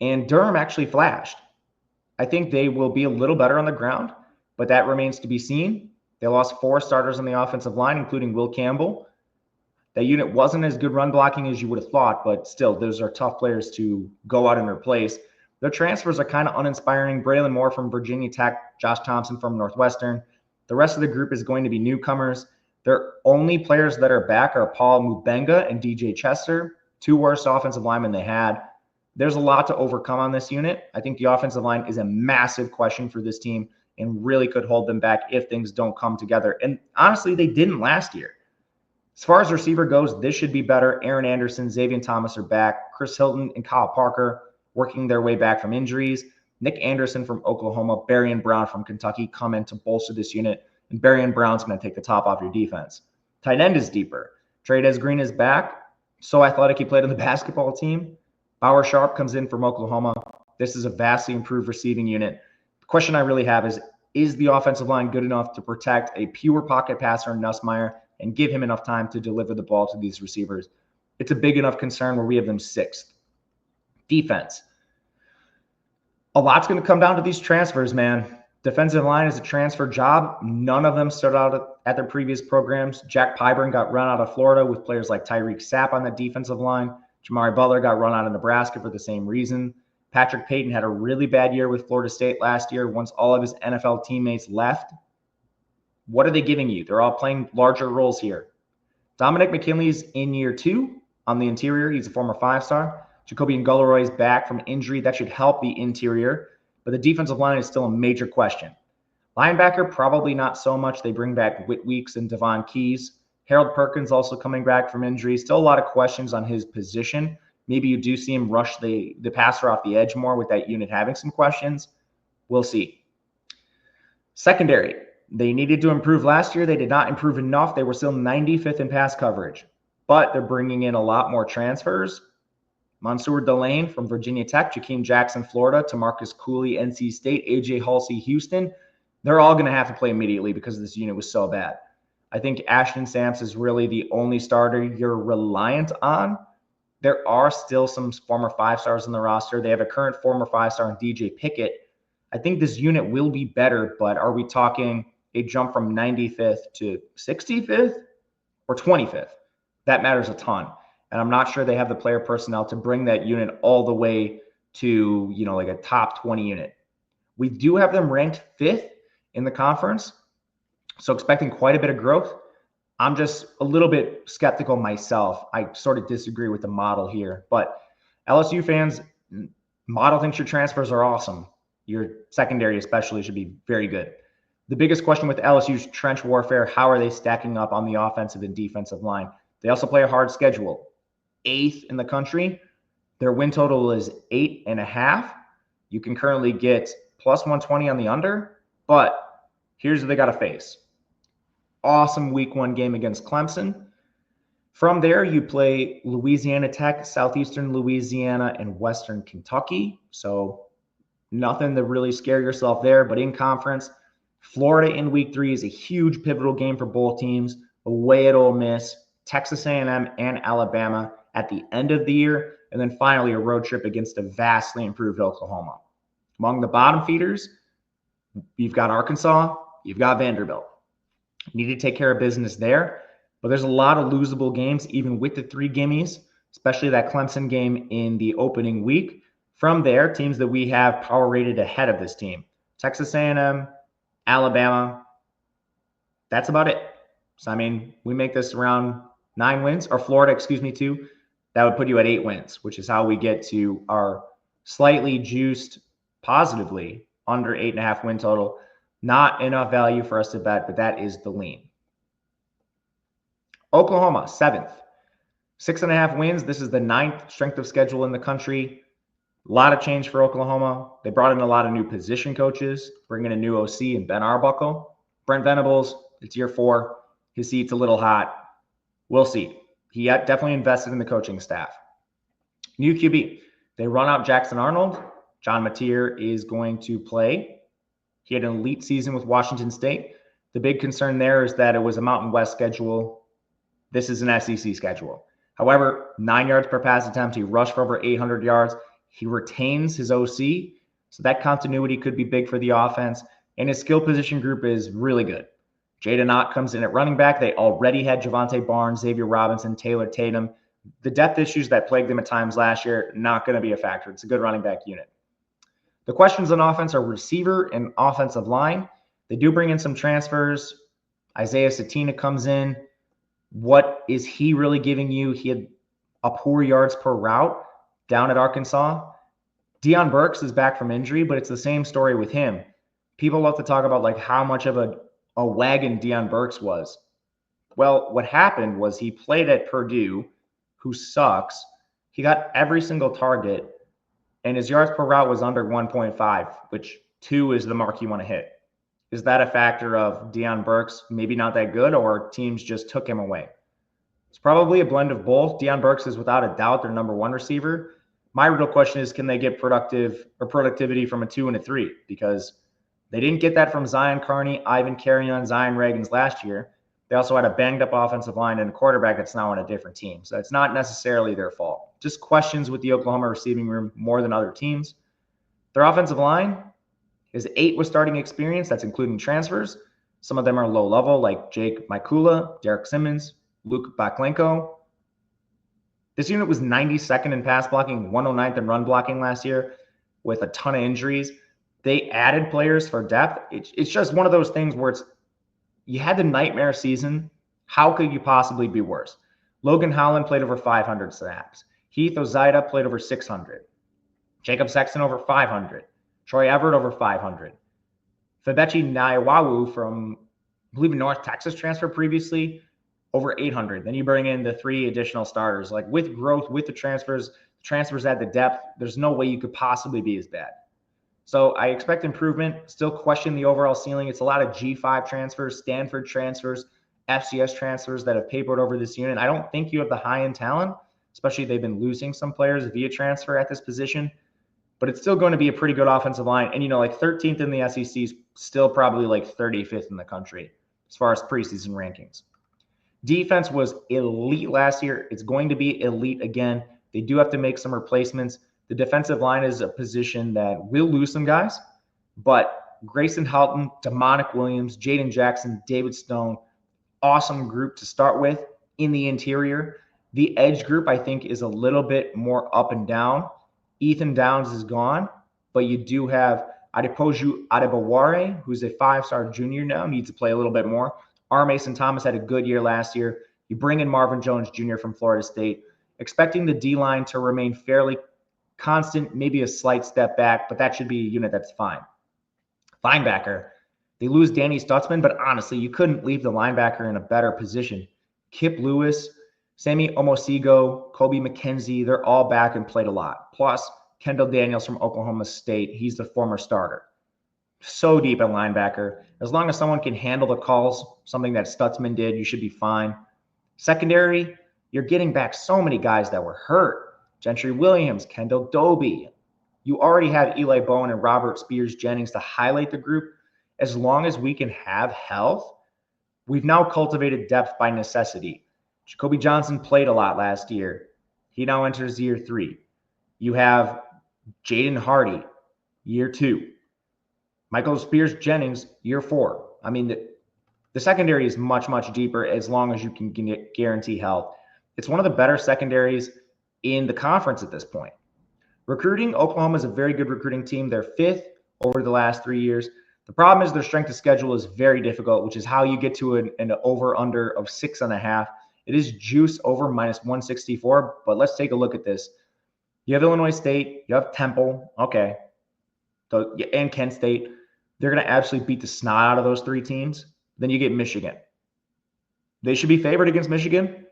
and Durham actually flashed. I think they will be a little better on the ground, but that remains to be seen. They lost 4 starters on the offensive line, including Will Campbell. That unit wasn't as good run blocking as you would have thought, but still, those are tough players to go out and replace. Their transfers are kind of uninspiring. Braylon Moore from Virginia Tech, Josh Thompson from Northwestern. The rest of the group is going to be newcomers. Their only players that are back are Paul Mubenga and DJ Chester, 2 worst offensive linemen they had. There's a lot to overcome on this unit. I think the offensive line is a massive question for this team and really could hold them back if things don't come together. And honestly, they didn't last year. As far as receiver goes, this should be better. Aaron Anderson, Xavier Thomas are back. Chris Hilton and Kyle Parker working their way back from injuries. Nick Anderson from Oklahoma, Berrien Brown from Kentucky come in to bolster this unit. And Berrien Brown's going to take the top off your defense. Tight end is deeper. Trey'Dez Green is back. So athletic, he played on the basketball team. Bauer Sharp comes in from Oklahoma. This is a vastly improved receiving unit. The question I really have is the offensive line good enough to protect a pure pocket passer in Nussmeier and give him enough time to deliver the ball to these receivers? It's a big enough concern where we have them 6th. Defense. A lot's going to come down to these transfers, man. Defensive line is a transfer job. None of them started out at their previous programs. Jack Pyburn got run out of Florida with players like Tyreek Sapp on the defensive line. Jamari Butler got run out of Nebraska for the same reason. Patrick Payton had a really bad year with Florida State last year once all of his NFL teammates left. What are they giving you? They're all playing larger roles here. Dominic McKinley's in year 2 on the interior. He's a former 5-star. Jacoby Ngulleroy's back from injury. That should help the interior. But the defensive line is still a major question. Linebacker, probably not so much. They bring back Whit Weeks and Devon Keys. Harold Perkins also coming back from injury. Still a lot of questions on his position. Maybe you do see him rush the passer off the edge more with that unit having some questions. We'll see. Secondary. They needed to improve last year. They did not improve enough. They were still 95th in pass coverage. But they're bringing in a lot more transfers. Mansour Delane from Virginia Tech, Jakeem Jackson, Florida, Tamarcus Cooley, NC State, AJ Halsey, Houston. They're all going to have to play immediately because this unit was so bad. I think Ashton Samps is really the only starter you're reliant on. There are still some former 5-stars in the roster. They have a current former 5-star in DJ Pickett. I think this unit will be better, but are we talking a jump from 95th to 65th or 25th? That matters a ton. And I'm not sure they have the player personnel to bring that unit all the way to, like a top 20 unit. We do have them ranked 5th in the conference, so expecting quite a bit of growth. I'm just a little bit skeptical myself. I sort of disagree with the model here, but LSU fans, model thinks your transfers are awesome. Your secondary especially should be very good. The biggest question with LSU's trench warfare, how are they stacking up on the offensive and defensive line? They also play a hard schedule. 8th in the country. Their win total is 8.5. You can currently get plus 120 on the under, but here's what they got to face. Awesome week 1 game against Clemson. From there, you play Louisiana Tech, Southeastern Louisiana, and Western Kentucky. So nothing to really scare yourself there, but in conference, Florida in week 3 is a huge pivotal game for both teams. Away at Ole Miss, Texas A&M, and Alabama at the end of the year, and then finally a road trip against a vastly improved Oklahoma. Among the bottom feeders, you've got Arkansas, you've got Vanderbilt. You need to take care of business there, but there's a lot of losable games, even with the 3 gimmies, especially that Clemson game in the opening week. From there, teams that we have power rated ahead of this team: Texas A&M, Alabama. That's about it. So, we make this around 9 wins, or Florida, 2. That would put you at 8 wins, which is how we get to our slightly juiced positively under 8.5 win total. Not enough value for us to bet, but that is the lean. Oklahoma, 7th. 6.5 wins. This is the 9th strength of schedule in the country. A lot of change for Oklahoma. They brought in a lot of new position coaches, bringing in a new OC and Ben Arbuckle. Brent Venables, it's year 4. His seat's a little hot. We'll see. He definitely invested in the coaching staff. New QB. They run out Jackson Arnold. John Mateer is going to play. He had an elite season with Washington State. The big concern there is that it was a Mountain West schedule. This is an SEC schedule. However, 9 yards per pass attempt. He rushed for over 800 yards. He retains his OC, so that continuity could be big for the offense. And his skill position group is really good. Jaden Ott comes in at running back. They already had Javonte Barnes, Xavier Robinson, Taylor Tatum. The depth issues that plagued them at times last year, not going to be a factor. It's a good running back unit. The questions on offense are receiver and offensive line. They do bring in some transfers. Isaiah Satina comes in. What is he really giving you? He had a poor yards per route down at Arkansas. Deion Burks is back from injury, but it's the same story with him. People love to talk about how much of a wagon Deion Burks was. Well, what happened was he played at Purdue, who sucks. He got every single target, and his yards per route was under 1.5, which 2 is the mark you want to hit. Is that a factor of Deion Burks maybe not that good, or teams just took him away? It's probably a blend of both. Deion Burks is without a doubt their number 1 receiver. My real question is, can they get productivity from a 2 and a 3? Because they didn't get that from Zion Carney, Ivan Carrion, Zion Reagans last year. They also had a banged-up offensive line and a quarterback that's now on a different team. So it's not necessarily their fault. Just questions with the Oklahoma receiving room more than other teams. Their offensive line is 8 with starting experience. That's including transfers. Some of them are low level, like Jake Mikula, Derek Simmons, Luke Baklenko. This unit was 92nd in pass blocking, 109th in run blocking last year with a ton of injuries. They added players for depth. It's just one of those things where you had the nightmare season. How could you possibly be worse? Logan Holland played over 500 snaps. Heath Ozida played over 600. Jacob Sexton over 500. Troy Everett over 500. Febechi Naiwawu from, I believe, North Texas transfer previously, over 800. Then you bring in the 3 additional starters. With growth, with the transfers add the depth. There's no way you could possibly be as bad. So I expect improvement. Still question the overall ceiling. It's a lot of G5 transfers, Stanford transfers, FCS transfers that have papered over this unit. I don't think you have the high-end talent, especially they've been losing some players via transfer at this position. But it's still going to be a pretty good offensive line. And, 13th in the SEC is still probably 35th in the country. as far as preseason rankings. Defense was elite last year. It's going to be elite again. They do have to make some replacements. The defensive line is a position that will lose some guys, but Grayson Halton, Demonic Williams, Jaden Jackson, David Stone, awesome group to start with in the interior. The edge group, I think, is a little bit more up and down. Ethan Downs is gone, but you do have Adepoju Adebaware, who's a 5-star junior now, needs to play a little bit more. R. Mason Thomas had a good year last year. You bring in Marvin Jones Jr. from Florida State, expecting the D-line to remain fairly constant, maybe a slight step back, but that should be a unit that's fine. Linebacker, they lose Danny Stutzman, but honestly, you couldn't leave the linebacker in a better position. Kip Lewis, Sammy Omosigo, Kobe McKenzie, they're all back and played a lot. Plus, Kendall Daniels from Oklahoma State, he's the former starter. So deep at linebacker. As long as someone can handle the calls, something that Stutzman did, you should be fine. Secondary, you're getting back so many guys that were hurt. Gentry Williams, Kendall Doby. You already have Eli Bowen and Robert Spears Jennings to highlight the group. As long as we can have health, we've now cultivated depth by necessity. Jacoby Johnson played a lot last year. He now enters year 3. You have Jaden Hardy, year 2. Michael Spears Jennings, year 4. I mean, the secondary is much, much deeper as long as you can guarantee health. It's one of the better secondaries in the conference at this point. Recruiting, Oklahoma is a very good recruiting team. They're 5th over the last 3 years. The problem is their strength of schedule is very difficult, which is how you get to an over-under of 6.5. It is juice over -164, but let's take a look at this. You have Illinois State, you have Temple, okay, and Kent State. They're going to absolutely beat the snot out of those 3 teams. Then you get Michigan. They should be favored against Michigan.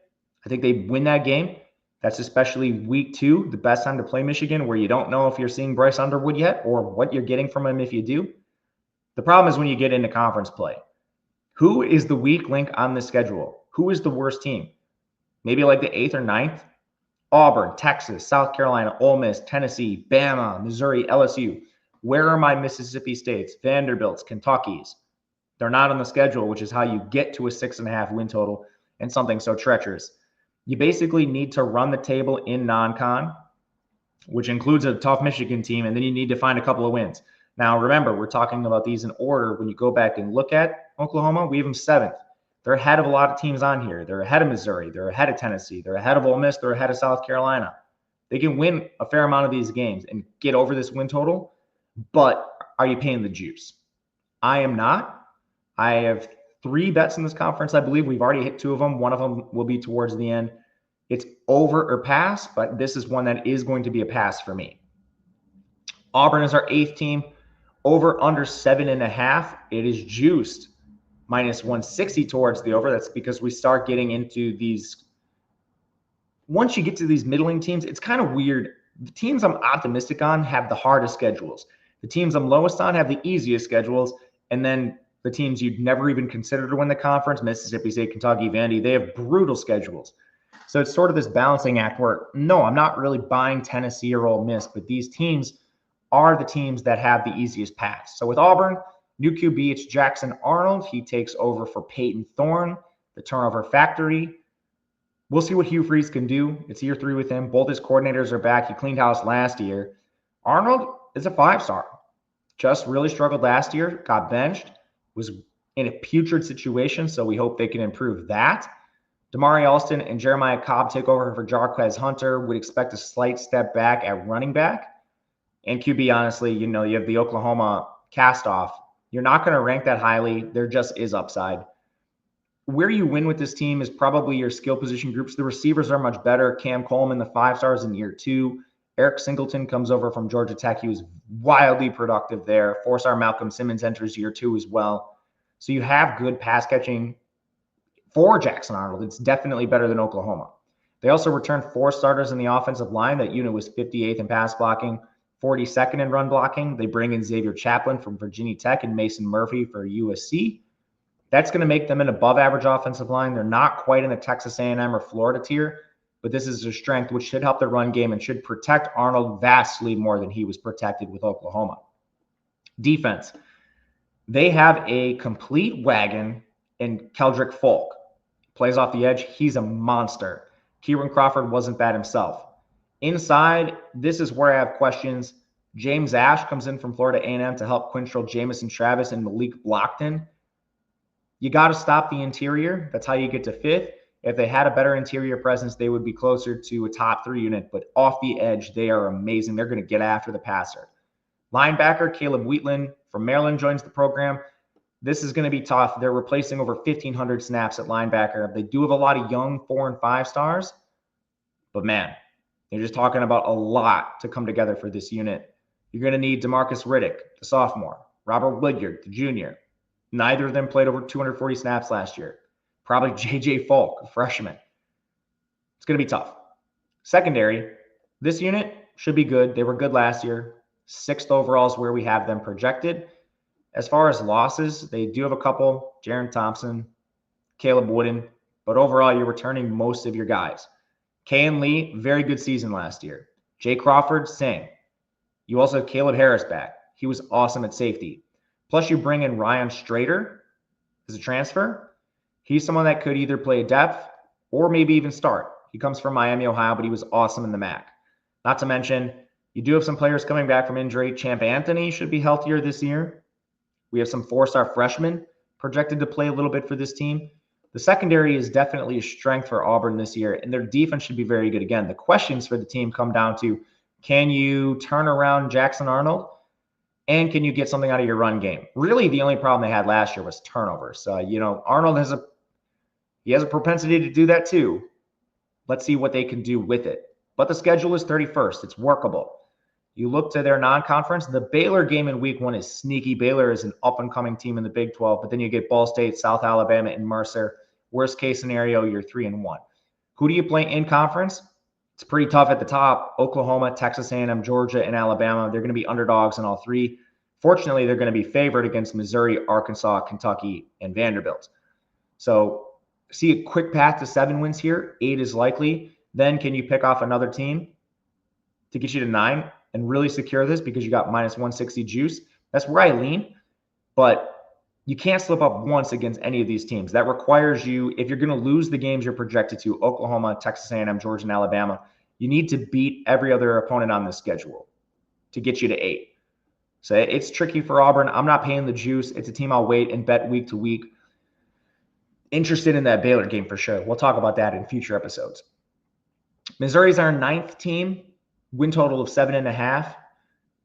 I think they win that game. That's especially week 2, the best time to play Michigan, where you don't know if you're seeing Bryce Underwood yet or what you're getting from him if you do. The problem is when you get into conference play. Who is the weak link on the schedule? Who is the worst team? Maybe like the 8th or 9th? Auburn, Texas, South Carolina, Ole Miss, Tennessee, Bama, Missouri, LSU. Where are my Mississippi States, Vanderbilts, Kentuckys? They're not on the schedule, which is how you get to a 6.5 win total and something so treacherous. You basically need to run the table in non-con, which includes a tough Michigan team, and then you need to find a couple of wins. Now, remember, we're talking about these in order. When you go back and look at Oklahoma, we have them 7th. They're ahead of a lot of teams on here. They're ahead of Missouri. They're ahead of Tennessee. They're ahead of Ole Miss. They're ahead of South Carolina. They can win a fair amount of these games and get over this win total, but are you paying the juice? I am not. I have 3 bets in this conference. I believe we've already hit 2 of them. One of them will be towards the end. It's over or pass, but this is one that is going to be a pass for me. Auburn is our 8th team. Over under 7.5. It is juiced -160 towards the over. That's because we start getting into these. Once you get to these middling teams, it's kind of weird. The teams I'm optimistic on have the hardest schedules. The teams I'm lowest on have the easiest schedules. And then the teams you'd never even consider to win the conference, Mississippi State, Kentucky, Vandy, they have brutal schedules. So it's sort of this balancing act where, no, I'm not really buying Tennessee or Ole Miss, but these teams are the teams that have the easiest paths. So with Auburn, new QB, it's Jackson Arnold. He takes over for Peyton Thorne, the turnover factory. We'll see what Hugh Freeze can do. It's year 3 with him. Both his coordinators are back. He cleaned house last year. Arnold is a 5-star. Just really struggled last year, got benched, was in a putrid situation, so we hope they can improve that. Damari Alston and Jeremiah Cobb take over for Jarquez Hunter. Would expect a slight step back at running back. And QB, honestly, you have the Oklahoma cast-off. You're not going to rank that highly. There just is upside. Where you win with this team is probably your skill position groups. The receivers are much better. Cam Coleman, the 5-stars in year 2. Eric Singleton comes over from Georgia Tech. He was wildly productive there. 4-star Malcolm Simmons enters year 2 as well. So you have good pass catching for Jackson Arnold. It's definitely better than Oklahoma. They also returned 4 starters in the offensive line. That unit was 58th in pass blocking, 42nd in run blocking. They bring in Xavier Chaplin from Virginia Tech and Mason Murphy for USC. That's going to make them an above-average offensive line. They're not quite in the Texas A&M or Florida tier, but this is their strength, which should help their run game and should protect Arnold vastly more than he was protected with Oklahoma. Defense. They have a complete wagon And Keldrick Folk plays off the edge. He's a monster. Kieran Crawford wasn't bad himself. Inside, this is where I have questions. James Ash comes in from Florida A&M to help Quintrell Jamison Travis and Malik Blockton. You got to stop the interior. That's how you get to fifth. If they had a better interior presence, they would be closer to a top 3 unit. But off the edge, they are amazing. They're going to get after the passer. Linebacker Caleb Wheatland from Maryland joins the program. This is going to be tough. They're replacing over 1,500 snaps at linebacker. They do have a lot of young 4 and 5 stars. But man, they're just talking about a lot to come together for this unit. You're going to need DeMarcus Riddick, the sophomore, Robert Woodyard, the junior. Neither of them played over 240 snaps last year. Probably J.J. Folk, a freshman. It's going to be tough. Secondary, this unit should be good. They were good last year. 6th overall is where we have them projected. As far as losses, they do have a couple. Jaron Thompson, Caleb Wooden. But overall, you're returning most of your guys. Kayan Lee, very good season last year. Jay Crawford, same. You also have Caleb Harris back. He was awesome at safety. Plus, you bring in Ryan Strader as a transfer. He's someone that could either play depth or maybe even start. He comes from Miami, Ohio, but he was awesome in the MAC. Not to mention, you do have some players coming back from injury. Champ Anthony should be healthier this year. We have some 4-star freshmen projected to play a little bit for this team. The secondary is definitely a strength for Auburn this year, and their defense should be very good again. The questions for the team come down to, can you turn around Jackson Arnold? And can you get something out of your run game? Really, the only problem they had last year was turnovers. Arnold has a propensity to do that too. Let's see what they can do with it. But the schedule is 31st. It's workable. You look to their non-conference. The Baylor game in week 1 is sneaky. Baylor is an up-and-coming team in the Big 12, but then you get Ball State, South Alabama, and Mercer. Worst case scenario, you're 3-1. Who do you play in conference? It's pretty tough at the top. Oklahoma, Texas A&M, Georgia, and Alabama. They're going to be underdogs in all 3. Fortunately, they're going to be favored against Missouri, Arkansas, Kentucky, and Vanderbilt. So see a quick path to 7 wins here. 8 is likely. Then can you pick off another team to get you to 9 and really secure this because you got minus 160 juice? That's where I lean. But you can't slip up once against any of these teams. That requires you, if you're going to lose the games you're projected to, Oklahoma, Texas A&M, Georgia, and Alabama, you need to beat every other opponent on the schedule to get you to 8. So it's tricky for Auburn. I'm not paying the juice. It's a team I'll wait and bet week to week. Interested in that Baylor game for sure. We'll talk about that in future episodes. Missouri's our 9th team, win total of 7.5.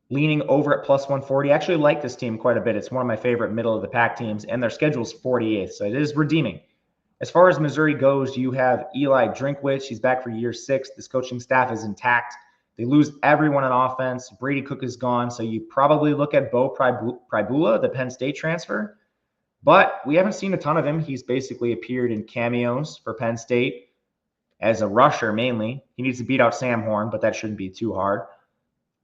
Leaning over at plus 140. I actually like this team quite a bit. It's one of my favorite middle of the pack teams, and their schedule is 48th, so it is redeeming. As far as Missouri goes, you have Eli Drinkwitz. He's back for year 6. This coaching staff is intact. They lose everyone on offense. Brady Cook is gone, so you probably look at Bo Pribula, the Penn State transfer. But we haven't seen a ton of him. He's basically appeared in cameos for Penn State as a rusher mainly. He needs to beat out Sam Horn, but that shouldn't be too hard.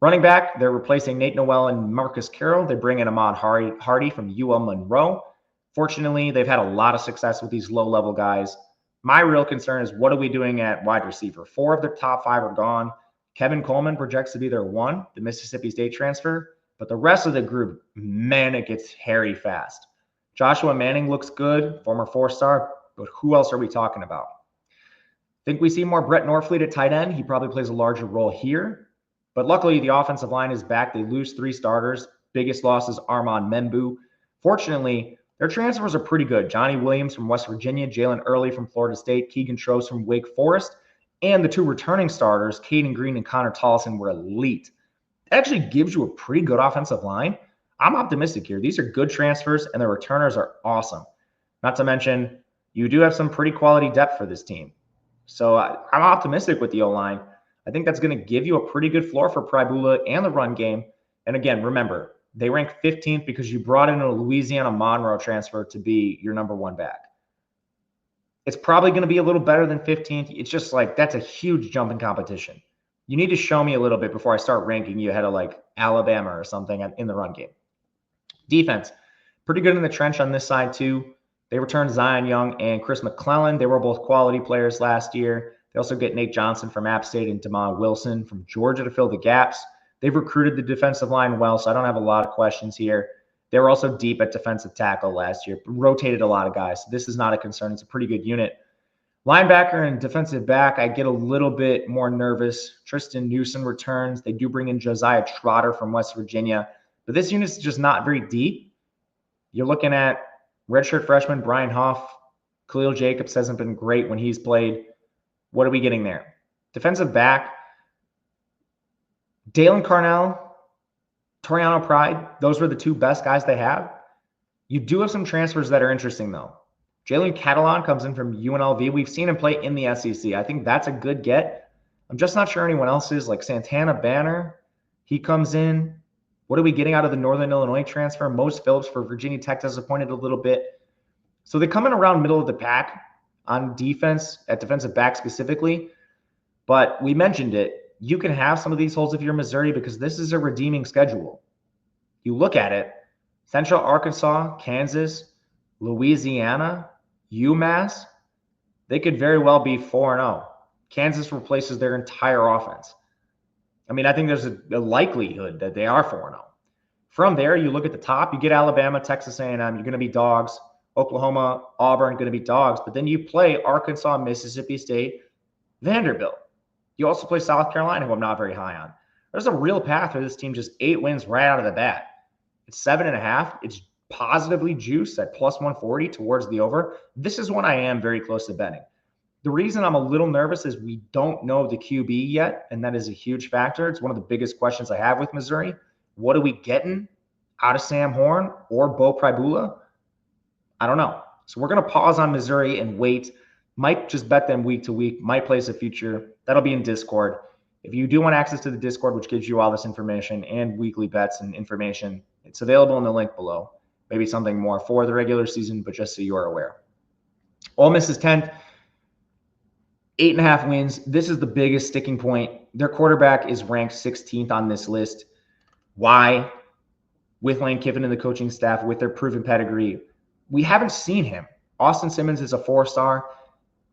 Running back, they're replacing Nate Noel and Marcus Carroll. They bring in Ahmad Hardy from UL Monroe. Fortunately, they've had a lot of success with these low-level guys. My real concern is what are we doing at wide receiver? 4 of their top 5 are gone. Kevin Coleman projects to be their 1, the Mississippi State transfer. But the rest of the group, man, it gets hairy fast. Joshua Manning looks good, former 4-star, but who else are we talking about? Think we see more Brett Norfleet at tight end. He probably plays a larger role here. But luckily, the offensive line is back. They lose 3 starters. Biggest loss is Armand Membu. Fortunately, their transfers are pretty good. Johnny Williams from West Virginia, Jalen Early from Florida State, Keegan Trost from Wake Forest, and the 2 returning starters, Caden Green and Connor Tollison, were elite. It actually gives you a pretty good offensive line. I'm optimistic here. These are good transfers, and the returners are awesome. Not to mention, you do have some pretty quality depth for this team. So I'm optimistic with the O-line. I think that's going to give you a pretty good floor for Pribula and the run game. And again, remember, they rank 15th because you brought in a Louisiana Monroe transfer to be your number 1 back. It's probably going to be a little better than 15th. It's just like that's a huge jump in competition. You need to show me a little bit before I start ranking you ahead of like Alabama or something in the run game. Defense, pretty good in the trench on this side too. They returned Zion Young and Chris McClellan. They were both quality players last year. They also get Nate Johnson from App State and Damon Wilson from Georgia to fill the gaps. They've recruited the defensive line well, so I don't have a lot of questions here. They were also deep at defensive tackle last year, rotated a lot of guys. So this is not a concern. It's a pretty good unit. Linebacker and defensive back, I get a little bit more nervous. Tristan Newsom returns. They do bring in Josiah Trotter from West Virginia, but this unit's just not very deep. You're looking at redshirt freshman Brian Huff. Khalil Jacobs hasn't been great when he's played. What are we getting there? Defensive back, Dalen Carnell, Toriano Pride, those were the two best guys they have. You do have some transfers that are interesting, though. Jalen Catalon comes in from UNLV. We've seen him play in the SEC. I think that's a good get. I'm just not sure anyone else is. Like Santana Banner, he comes in. What are we getting out of the Northern Illinois transfer? Mose Phillips for Virginia Tech disappointed a little bit. So they come in around middle of the pack on defense, at defensive back specifically. But we mentioned it. You can have some of these holes if you're Missouri because this is a redeeming schedule. You look at it, Central Arkansas, Kansas, Louisiana, UMass, they could very well be 4-0. Kansas replaces their entire offense. I mean, I think there's a likelihood that they are 4-0. From there, you look at the top, you get Alabama, Texas A&M, you're going to be dogs. Oklahoma, Auburn, going to be dogs. But then you play Arkansas, Mississippi State, Vanderbilt. You also play South Carolina, who I'm not very high on. There's a real path for this team, just 8 wins right out of the bat. It's 7.5. It's positively juiced at plus 140 towards the over. This is one I am very close to betting. The reason I'm a little nervous is we don't know the QB yet, and that is a huge factor. It's one of the biggest questions I have with Missouri. What are we getting out of Sam Horn or Bo Pribula? I don't know. So we're going to pause on Missouri and wait. Might just bet them week to week. Might place a future. That'll be in Discord. If you do want access to the Discord, which gives you all this information and weekly bets and information, it's available in the link below. Maybe something more for the regular season, but just so you're aware. Ole Miss is 10th. 8.5 wins. This is the biggest sticking point. Their quarterback is ranked 16th on this list. Why? With Lane Kiffin and the coaching staff, with their proven pedigree, we haven't seen him. Austin Simmons is a 4-star.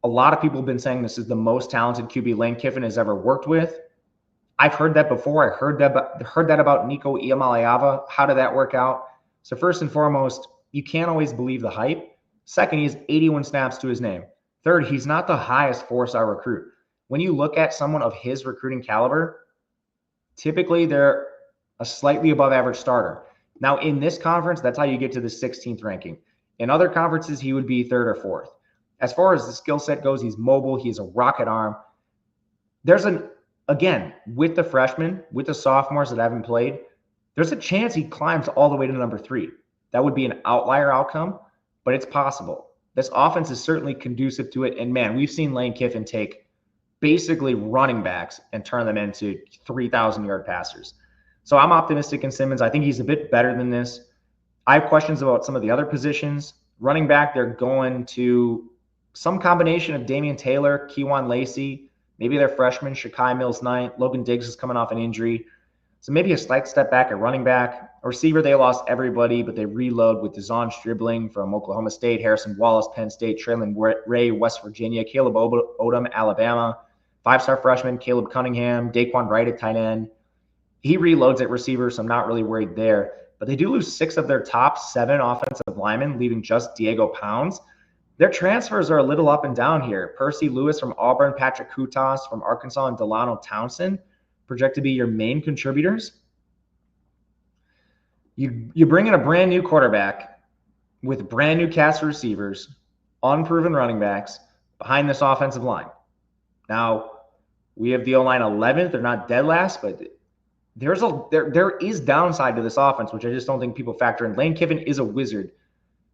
A lot of people have been saying this is the most talented QB Lane Kiffin has ever worked with. I've heard that before. I heard that about Nico Iamaleava. How did that work out? So first and foremost, you can't always believe the hype. Second, he has 81 snaps to his name. Third, he's not the highest 4-star recruit. When you look at someone of his recruiting caliber, typically they're a slightly above average starter. Now, in this conference, that's how you get to the 16th ranking. In other conferences, he would be 3rd or 4th. As far as the skill set goes, he's mobile. He has a rocket arm. Again, with the freshmen, with the sophomores that haven't played, there's a chance he climbs all the way to number 3. That would be an outlier outcome, but it's possible. This offense is certainly conducive to it. And man, we've seen Lane Kiffin take basically running backs and turn them into 3,000-yard passers. So I'm optimistic in Simmons. I think he's a bit better than this. I have questions about some of the other positions. Running back, they're going to some combination of Damian Taylor, Kejuan Lacey, maybe their freshman, Shakai Mills-Knight. Logan Diggs is coming off an injury. So maybe a slight step back at running back. A receiver, they lost everybody, but they reload with DeZon Stribling from Oklahoma State, Harrison Wallace, Penn State, Traylon Ray, West Virginia, Caleb Odom, Alabama, 5-star freshman, Caleb Cunningham, Daquan Wright at tight end. He reloads at receiver, so I'm not really worried there. But they do lose 6 of their top 7 offensive linemen, leaving just Diego Pounds. Their transfers are a little up and down here. Percy Lewis from Auburn, Patrick Kutas from Arkansas, and Delano Townsend project to be your main contributors. You bring in a brand new quarterback with brand new cast of receivers, unproven running backs behind this offensive line. Now, we have the O-line 11th. They're not dead last, but there is downside to this offense, which I just don't think people factor in. Lane Kiffin is a wizard,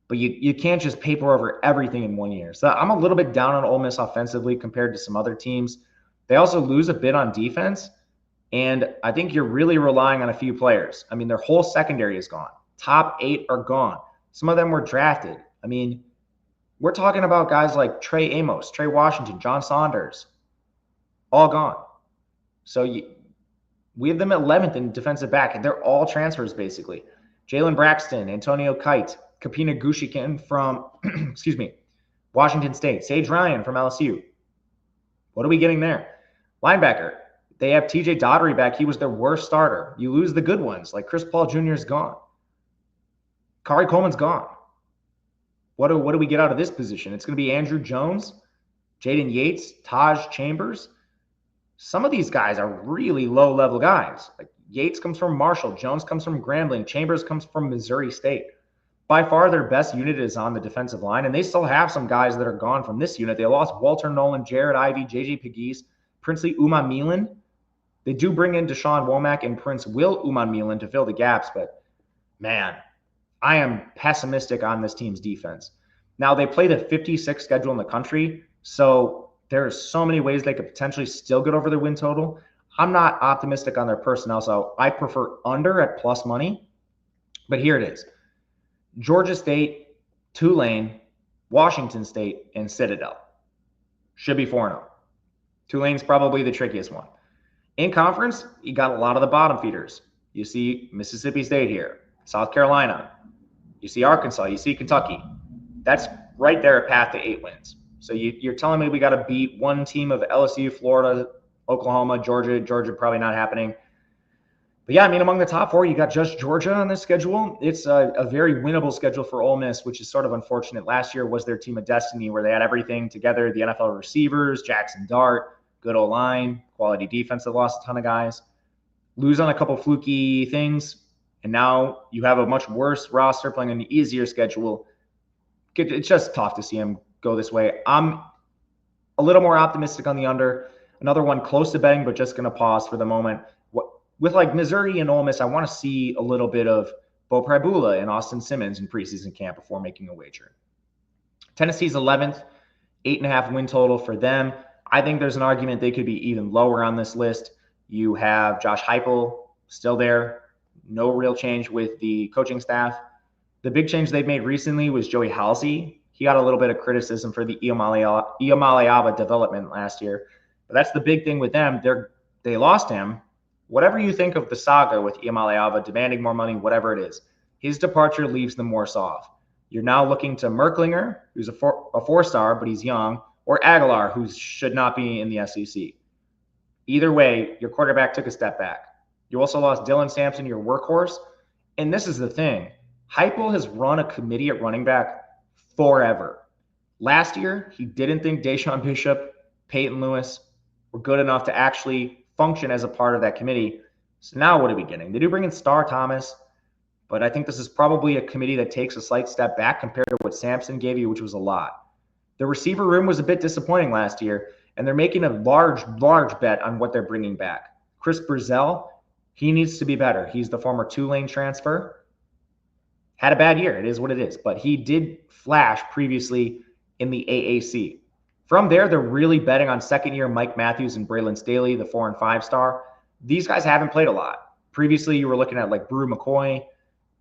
but you can't just paper over everything in 1 year. So I'm a little bit down on Ole Miss offensively compared to some other teams. They also lose a bit on defense, and I think you're really relying on a few players. I mean, their whole secondary is gone. Top 8 are gone. Some of them were drafted. I mean, we're talking about guys like Trey Amos, Trey Washington, John Saunders, all gone. So we have them at 11th in defensive back, and they're all transfers basically. Jalen Braxton, Antonio Kite, Kapina Gushikin from, Washington State, Sage Ryan from LSU. What are we getting there? Linebacker, they have TJ Daughtery back. He was their worst starter. You lose the good ones, like Chris Paul Jr. is gone. Kari Coleman's gone. What do we get out of this position? It's going to be Andrew Jones, Jaden Yates, Taj Chambers. Some of these guys are really low-level guys. Like Yates comes from Marshall, Jones comes from Grambling, Chambers comes from Missouri State. By far, their best unit is on the defensive line, and they still have some guys that are gone from this unit. They lost Walter Nolan, Jared Ivey, J.J. Pegues, Princely Uman-Milan. They do bring in Deshaun Womack and Prince Will Uman-Milan to fill the gaps, but man, I am pessimistic on this team's defense. Now, they play the 56th schedule in the country, so there's so many ways they could potentially still get over their win total. I'm not optimistic on their personnel, so I prefer under at plus money. But here it is. Georgia State, Tulane, Washington State, and Citadel. Should be 4-0. Tulane's probably the trickiest one. In conference, you got a lot of the bottom feeders. You see Mississippi State here, South Carolina. You see Arkansas. You see Kentucky. That's right there a path to 8 wins. So you're telling me we got to beat one team of LSU, Florida, Oklahoma, Georgia. Georgia probably not happening. But yeah, I mean, among the top 4, you got just Georgia on this schedule. It's a very winnable schedule for Ole Miss, which is sort of unfortunate. Last year was their team of destiny where they had everything together. The NFL receivers, Jackson Dart, good O-line, quality defense that lost a ton of guys. Lose on a couple fluky things, and now you have a much worse roster playing an easier schedule. It's just tough to see them go this way. I'm a little more optimistic on the under. Another one close to betting, but just going to pause for the moment. With like Missouri and Ole Miss, I want to see a little bit of Bo Pribula and Austin Simmons in preseason camp before making a wager. Tennessee's 11th, 8.5 win total for them. I think there's an argument they could be even lower on this list. You have Josh Heupel still there. No real change with the coaching staff. The big change they've made recently was Joey Halsey. He got a little bit of criticism for the Iamaleava development last year. But that's the big thing with them. They lost him. Whatever you think of the saga with Iamaleava, demanding more money, whatever it is, his departure leaves them worse off. You're now looking to Merklinger, who's a 4-star, but he's young, or Aguilar, who should not be in the SEC. Either way, your quarterback took a step back. You also lost Dylan Sampson, your workhorse. And this is the thing. Heupel has run a committee at running back forever. Last year, he didn't think Deshaun Bishop, Peyton Lewis were good enough to actually function as a part of that committee. So now what are we getting? They do bring in Star Thomas, but I think this is probably a committee that takes a slight step back compared to what Sampson gave you, which was a lot. The receiver room was a bit disappointing last year, and they're making a large bet on what they're bringing back. Chris Brazell, he needs to be better. He's the former Tulane transfer. Had a bad year. It is what it is. But he did flash previously in the AAC. From there, they're really betting on second-year Mike Matthews and Braylon Staley, the 4- and 5-star. These guys haven't played a lot. Previously, you were looking at like Brew McCoy,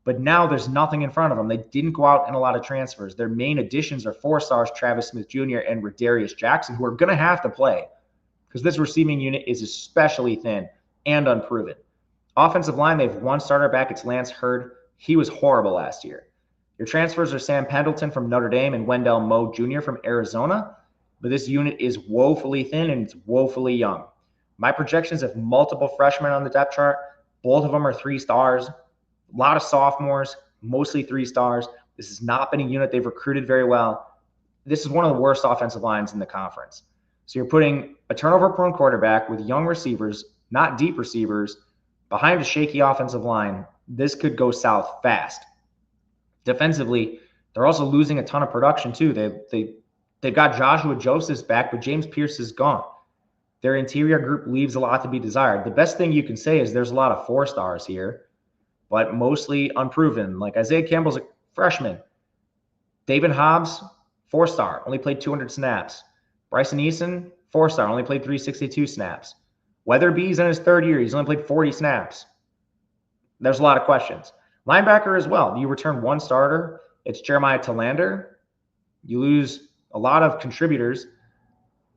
but now there's nothing in front of them. They didn't go out in a lot of transfers. Their main additions are 4-stars Travis Smith Jr. and Redarius Jackson, who are going to have to play because this receiving unit is especially thin and unproven. Offensive line, they have one starter back. It's Lance Hurd. He was horrible last year. Your transfers are Sam Pendleton from Notre Dame and Wendell Moe Jr. from Arizona. But this unit is woefully thin and it's woefully young. My projections have multiple freshmen on the depth chart. Both of them are 3-stars. A lot of sophomores, mostly 3-stars. This has not been a unit they've recruited very well. This is one of the worst offensive lines in the conference. So you're putting a turnover-prone quarterback with young receivers, not deep receivers, behind a shaky offensive line. This could go south fast. Defensively, they're also losing a ton of production too. They've got Joshua Josephs back, but James Pierce is gone. Their interior group leaves a lot to be desired. The best thing you can say is there's a lot of 4-stars here, but mostly unproven. Like Isaiah Campbell's a freshman. David Hobbs, 4-star, only played 200 snaps. Bryson Eason, 4-star, only played 362 snaps. Weatherby's in his 3rd year. He's only played 40 snaps. There's a lot of questions. Linebacker as well. You return one starter. It's Jeremiah Talander. You lose a lot of contributors.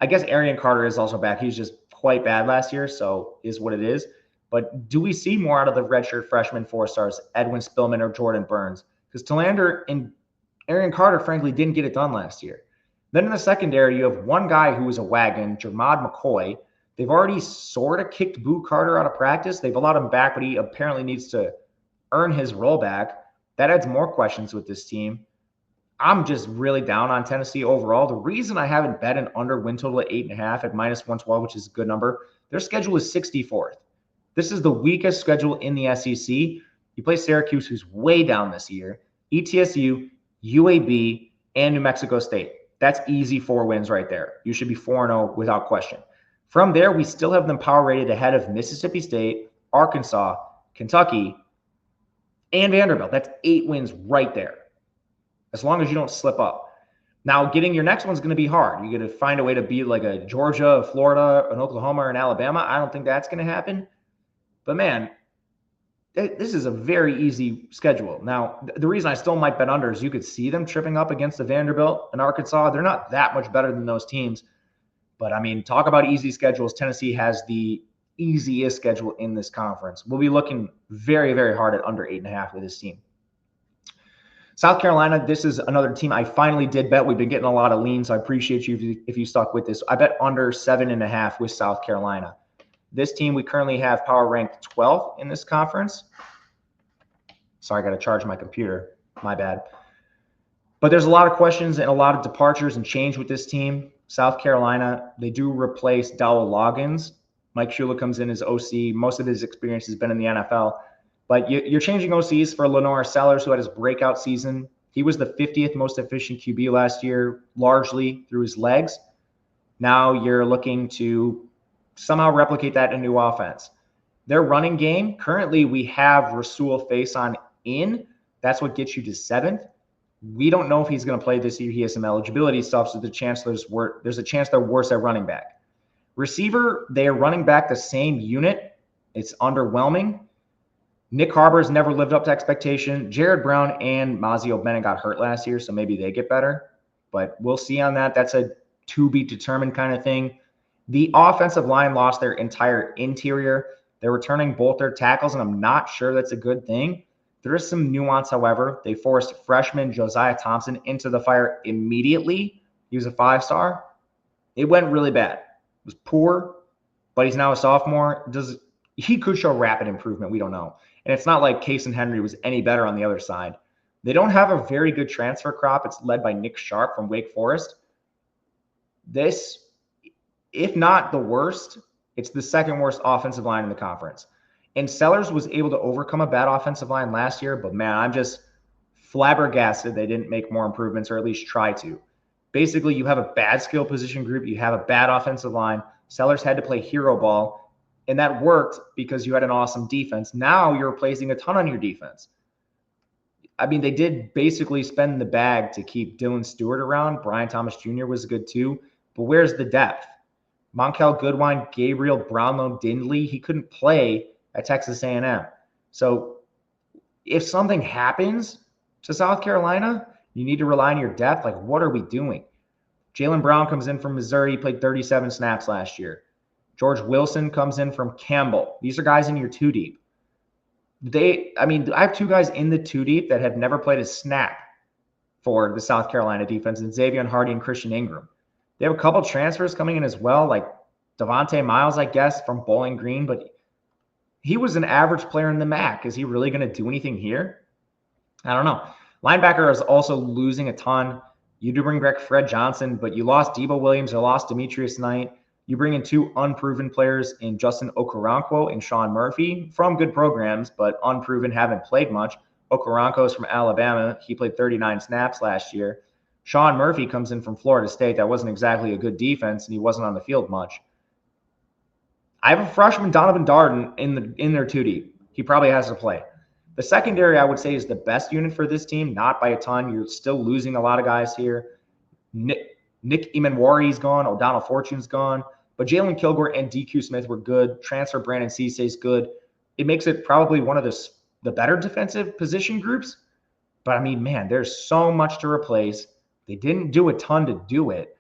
I guess Arian Carter is also back. He's just quite bad last year, so is what it is. But do we see more out of the redshirt freshman 4-stars, Edwin Spillman or Jordan Burns? Because Talander and Arian Carter, frankly, didn't get it done last year. Then in the secondary, you have one guy who is a wagon, Jermod McCoy. They've already sort of kicked Boo Carter out of practice. They've allowed him back, but he apparently needs to earn his role back. That adds more questions with this team. I'm just really down on Tennessee overall. The reason I haven't bet an under win total at 8.5 at -112, which is a good number, their schedule is 64th. This is the weakest schedule in the SEC. You play Syracuse, who's way down this year, ETSU, UAB, and New Mexico State. That's easy 4 wins right there. You should be 4-0 without question. From there, we still have them power rated ahead of Mississippi State, Arkansas, Kentucky, and Vanderbilt. That's 8 wins right there, as long as you don't slip up. Now, getting your next one's going to be hard. You're going to find a way to beat like a Georgia, a Florida, an Oklahoma, or an Alabama. I don't think that's going to happen. But, man, this is a very easy schedule. Now, the reason I still might bet under is you could see them tripping up against the Vanderbilt and Arkansas. They're not that much better than those teams. But, I mean, talk about easy schedules. Tennessee has the easiest schedule in this conference. We'll be looking very, very hard at under 8.5 with this team. South Carolina, this is another team I finally did bet. We've been getting a lot of leans, so I appreciate you if you stuck with this. I bet under 7.5 with South Carolina. This team, we currently have power ranked 12th in this conference. Sorry, I got to charge my computer. My bad. But there's a lot of questions and a lot of departures and change with this team. South Carolina, they do replace Dowell Loggins. Mike Shula comes in as OC. Most of his experience has been in the NFL. But you're changing OCs for Lenore Sellers, who had his breakout season. He was the 50th most efficient QB last year, largely through his legs. Now you're looking to somehow replicate that in a new offense. Their running game, currently we have Rasul Faison in. That's what gets you to 7th. We don't know if he's going to play this year. He has some eligibility stuff, so there's a chance they're worse at running back. Receiver, they are running back the same unit. It's underwhelming. Nick Harbor's never lived up to expectation. Jared Brown and Mazio Bennett got hurt last year, so maybe they get better. But we'll see on that. That's a to-be-determined kind of thing. The offensive line lost their entire interior. They're returning both their tackles, and I'm not sure that's a good thing. There is some nuance, however. They forced freshman Josiah Thompson into the fire immediately. He was a 5-star. It went really bad. It was poor, but he's now a sophomore. He could show rapid improvement. We don't know. And it's not like Case and Henry was any better on the other side. They don't have a very good transfer crop. It's led by Nick Sharp from Wake Forest. This, if not the worst, it's the second worst offensive line in the conference. And Sellers was able to overcome a bad offensive line last year, but man, I'm just flabbergasted they didn't make more improvements, or at least try to. Basically, you have a bad skill position group. You have a bad offensive line. Sellers had to play hero ball, and that worked because you had an awesome defense. Now you're replacing a ton on your defense. I mean, they did basically spend the bag to keep Dylan Stewart around. Brian Thomas Jr. was good too, but where's the depth? Monkel Goodwine, Gabriel Brownlow, Dindley, he couldn't play at Texas A&M. So if something happens to South Carolina, you need to rely on your depth. Like, what are we doing? Jalen Brown comes in from Missouri. He played 37 snaps last year. George Wilson comes in from Campbell. These are guys in your 2 deep. I have 2 guys in the 2 deep that have never played a snap for the South Carolina defense, and Xavier Hardy and Christian Ingram. They have a couple transfers coming in as well, like Devontae Miles, I guess, from Bowling Green, but he was an average player in the MAC. Is he really going to do anything here? I don't know. Linebacker is also losing a ton. You do bring back Fred Johnson, but you lost Debo Williams, you lost Demetrius Knight. You bring in 2 unproven players in Justin Okoronkwo and Sean Murphy from good programs, but unproven, haven't played much. Okoronkwo is from Alabama. He played 39 snaps last year. Sean Murphy comes in from Florida State. That wasn't exactly a good defense, and he wasn't on the field much. I have a freshman, Donovan Darden, in their 2 deep. He probably has to play. The secondary, I would say, is the best unit for this team, not by a ton. You're still losing a lot of guys here. Nick Emanwari's gone. O'Donnell Fortune's gone. But Jalen Kilgore and DQ Smith were good. Transfer Brandon Ceesay's good. It makes it probably one of the better defensive position groups. But, I mean, man, there's so much to replace. They didn't do a ton to do it.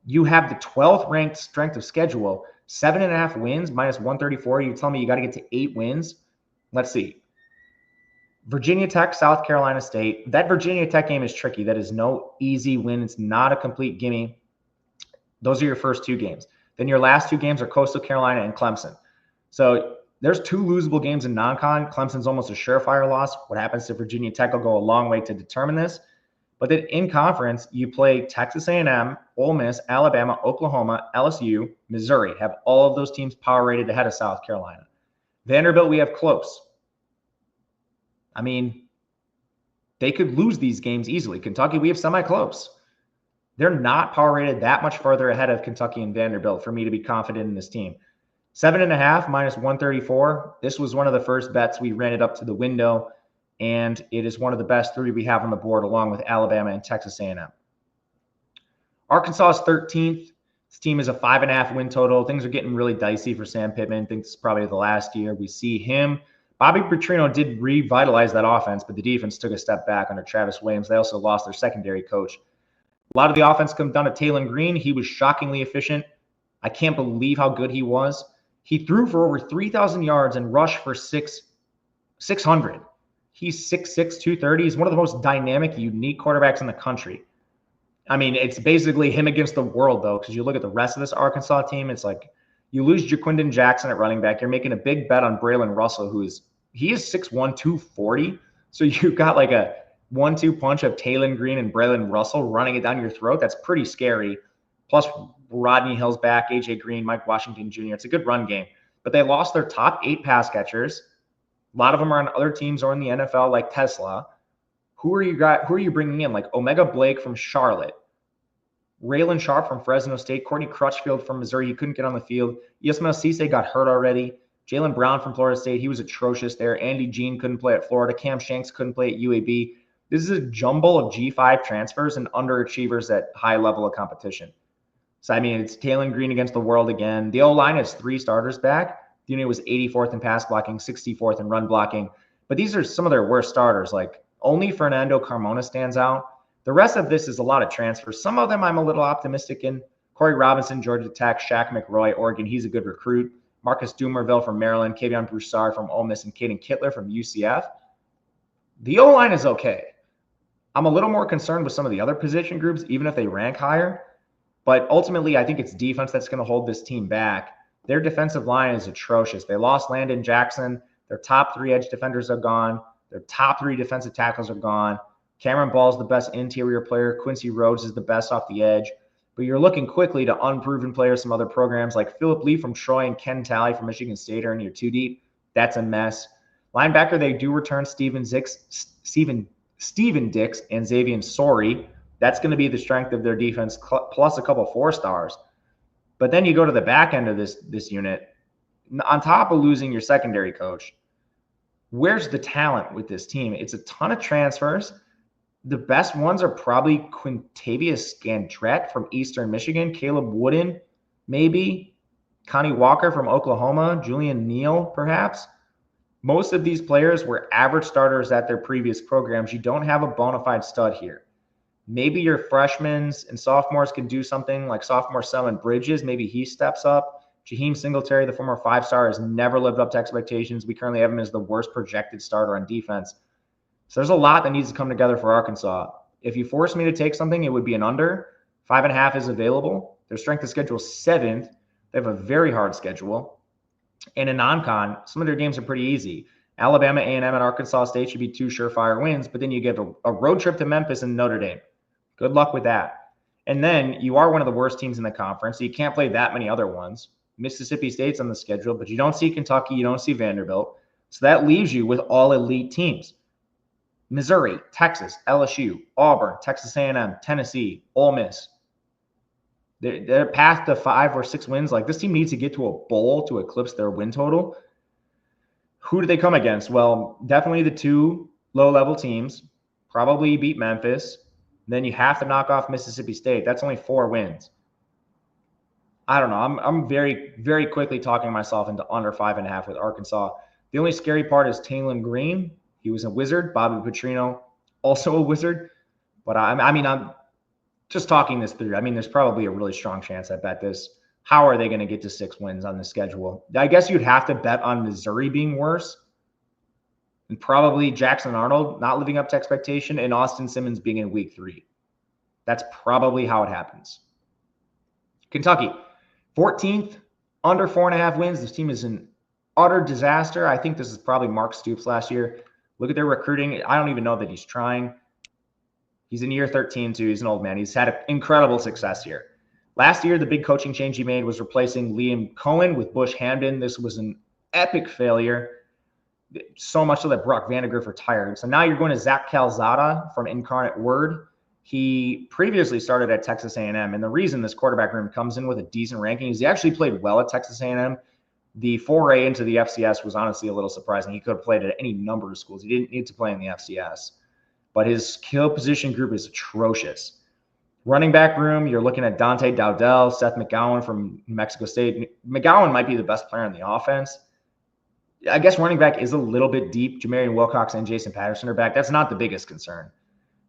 You have the 12th ranked strength of schedule, 7.5 wins, minus 134. You tell me you got to get to 8 wins? Let's see. Virginia Tech, South Carolina State. That Virginia Tech game is tricky. That is no easy win. It's not a complete gimme. Those are your first 2 games. Then your last 2 games are Coastal Carolina and Clemson. So there's 2 losable games in non-con. Clemson's almost a surefire loss. What happens to Virginia Tech will go a long way to determine this. But then in conference, you play Texas A&M, Ole Miss, Alabama, Oklahoma, LSU, Missouri. Have all of those teams power rated ahead of South Carolina. Vanderbilt, we have close. I mean, they could lose these games easily. Kentucky, we have semi-close. They're not power rated that much further ahead of Kentucky and Vanderbilt for me to be confident in this team. 7.5 minus 134. This was one of the first bets we ran it up to the window, and it is one of the best 3 we have on the board, along with Alabama and Texas A&M. Arkansas is 13th. This team is a 5.5 win total. Things are getting really dicey for Sam Pittman. I think this is probably the last year we see him. Bobby Petrino did revitalize that offense, but the defense took a step back under Travis Williams. They also lost their secondary coach. A lot of the offense comes down to Taylon Green. He was shockingly efficient. I can't believe how good he was. He threw for over 3,000 yards and rushed for 600. He's 6'6", 230. He's one of the most dynamic, unique quarterbacks in the country. I mean, it's basically him against the world, though, because you look at the rest of this Arkansas team, it's like you lose Jaquindon Jackson at running back. You're making a big bet on Braylon Russell, he is 6'1", 240. So you've got like a 1-2 punch of Taylon Green and Braylon Russell running it down your throat. That's pretty scary. Plus Rodney Hill's back, AJ Green, Mike Washington Jr. It's a good run game. But they lost their top 8 pass catchers. A lot of them are on other teams or in the NFL, like Tesla. Who are you bringing in? Like Omega Blake from Charlotte, Raylan Sharp from Fresno State, Courtney Crutchfield from Missouri. He couldn't get on the field. Yasmel Cisse got hurt already. Jalen Brown from Florida State. He was atrocious there. Andy Jean couldn't play at Florida. Cam Shanks couldn't play at UAB. This is a jumble of G5 transfers and underachievers at high level of competition. So, I mean, it's Taylon Green against the world again. The O-line has 3 starters back. The unit was 84th in pass blocking, 64th in run blocking. But these are some of their worst starters. Like, only Fernando Carmona stands out. The rest of this is a lot of transfers. Some of them I'm a little optimistic in. Corey Robinson, Georgia Tech, Shaq McRoy, Oregon. He's a good recruit. Marcus Dumerville from Maryland, Kavion Broussard from Ole Miss, and Caden Kittler from UCF. The O-line is okay. I'm a little more concerned with some of the other position groups, even if they rank higher. But ultimately, I think it's defense that's going to hold this team back. Their defensive line is atrocious. They lost Landon Jackson. Their top 3 edge defenders are gone. Their top 3 defensive tackles are gone. Cameron Ball is the best interior player. Quincy Rhodes is the best off the edge. But you're looking quickly to unproven players from other programs like Philip Lee from Troy and Ken Talley from Michigan State are in your 2 deep. That's a mess. Linebacker, they do return Steven Dix and Xavier Sorey. That's going to be the strength of their defense, plus a couple 4-stars. But then you go to the back end of this unit. On top of losing your secondary coach, where's the talent with this team? It's a ton of transfers. The best ones are probably Quintavious Scandrett from Eastern Michigan, Caleb Wooden, maybe, Connie Walker from Oklahoma, Julian Neal, perhaps. Most of these players were average starters at their previous programs. You don't have a bona fide stud here. Maybe your freshmen and sophomores can do something like sophomore Selman Bridges. Maybe he steps up. Jaheim Singletary, the former 5-star, has never lived up to expectations. We currently have him as the worst projected starter on defense. So there's a lot that needs to come together for Arkansas. If you force me to take something, it would be an under. 5.5 is available. Their strength of schedule is 7th. They have a very hard schedule. And in non-con, some of their games are pretty easy. Alabama, A&M, and Arkansas State should be 2 surefire wins, but then you get a road trip to Memphis and Notre Dame. Good luck with that. And then you are one of the worst teams in the conference, so you can't play that many other ones. Mississippi State's on the schedule, but you don't see Kentucky, you don't see Vanderbilt. So that leaves you with all elite teams. Missouri, Texas, LSU, Auburn, Texas A&M, Tennessee, Ole Miss. Their path to 5 or 6 wins, like this team needs to get to a bowl to eclipse their win total. Who do they come against? Well, definitely the 2 low-level teams. Probably beat Memphis. Then you have to knock off Mississippi State. That's only 4 wins. I don't know. I'm very, very quickly talking myself into under 5.5 with Arkansas. The only scary part is Taylon Green. He was a wizard. Bobby Petrino, also a wizard. But I'm just talking this through. I mean, there's probably a really strong chance I bet this. How are they going to get to 6 wins on the schedule? I guess you'd have to bet on Missouri being worse. And probably Jackson Arnold not living up to expectation and Austin Simmons being in week 3. That's probably how it happens. Kentucky, 14th, under 4.5 wins. This team is an utter disaster. I think this is probably Mark Stoops last year. Look at their recruiting. I don't even know that he's trying. He's in year 13 too. He's an old man. He's had incredible success here. Last year, the big coaching change he made was replacing Liam Cohen with Bush Hamden. This was an epic failure. So much so that Brock Vandegrift retired. So now you're going to Zach Calzada from Incarnate Word. He previously started at Texas A&M, and the reason this quarterback room comes in with a decent ranking is he actually played well at Texas A&M. The foray into the FCS was honestly a little surprising. He could have played at any number of schools. He didn't need to play in the FCS. But his skill position group is atrocious. Running back room, you're looking at Dante Dowdell, Seth McGowan from New Mexico State. McGowan might be the best player on the offense. I guess running back is a little bit deep. Jamarian Wilcox and Jason Patterson are back. That's not the biggest concern.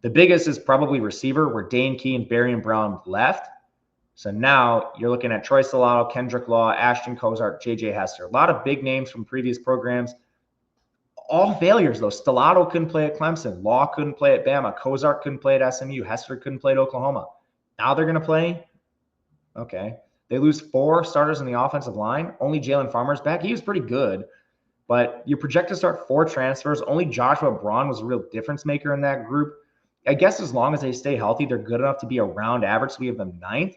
The biggest is probably receiver, where Dane Key and Barry and Brown left. So now you're looking at Troy Stellato, Kendrick Law, Ashton Cozart, J.J. Hester. A lot of big names from previous programs. All failures, though. Stellato couldn't play at Clemson. Law couldn't play at Bama. Cozart couldn't play at SMU. Hester couldn't play at Oklahoma. Now they're going to play? Okay. They lose 4 starters in the offensive line. Only Jalen Farmer's back. He was pretty good. But you project to start 4 transfers. Only Joshua Braun was a real difference maker in that group. I guess as long as they stay healthy, they're good enough to be around average. So we have them 9th.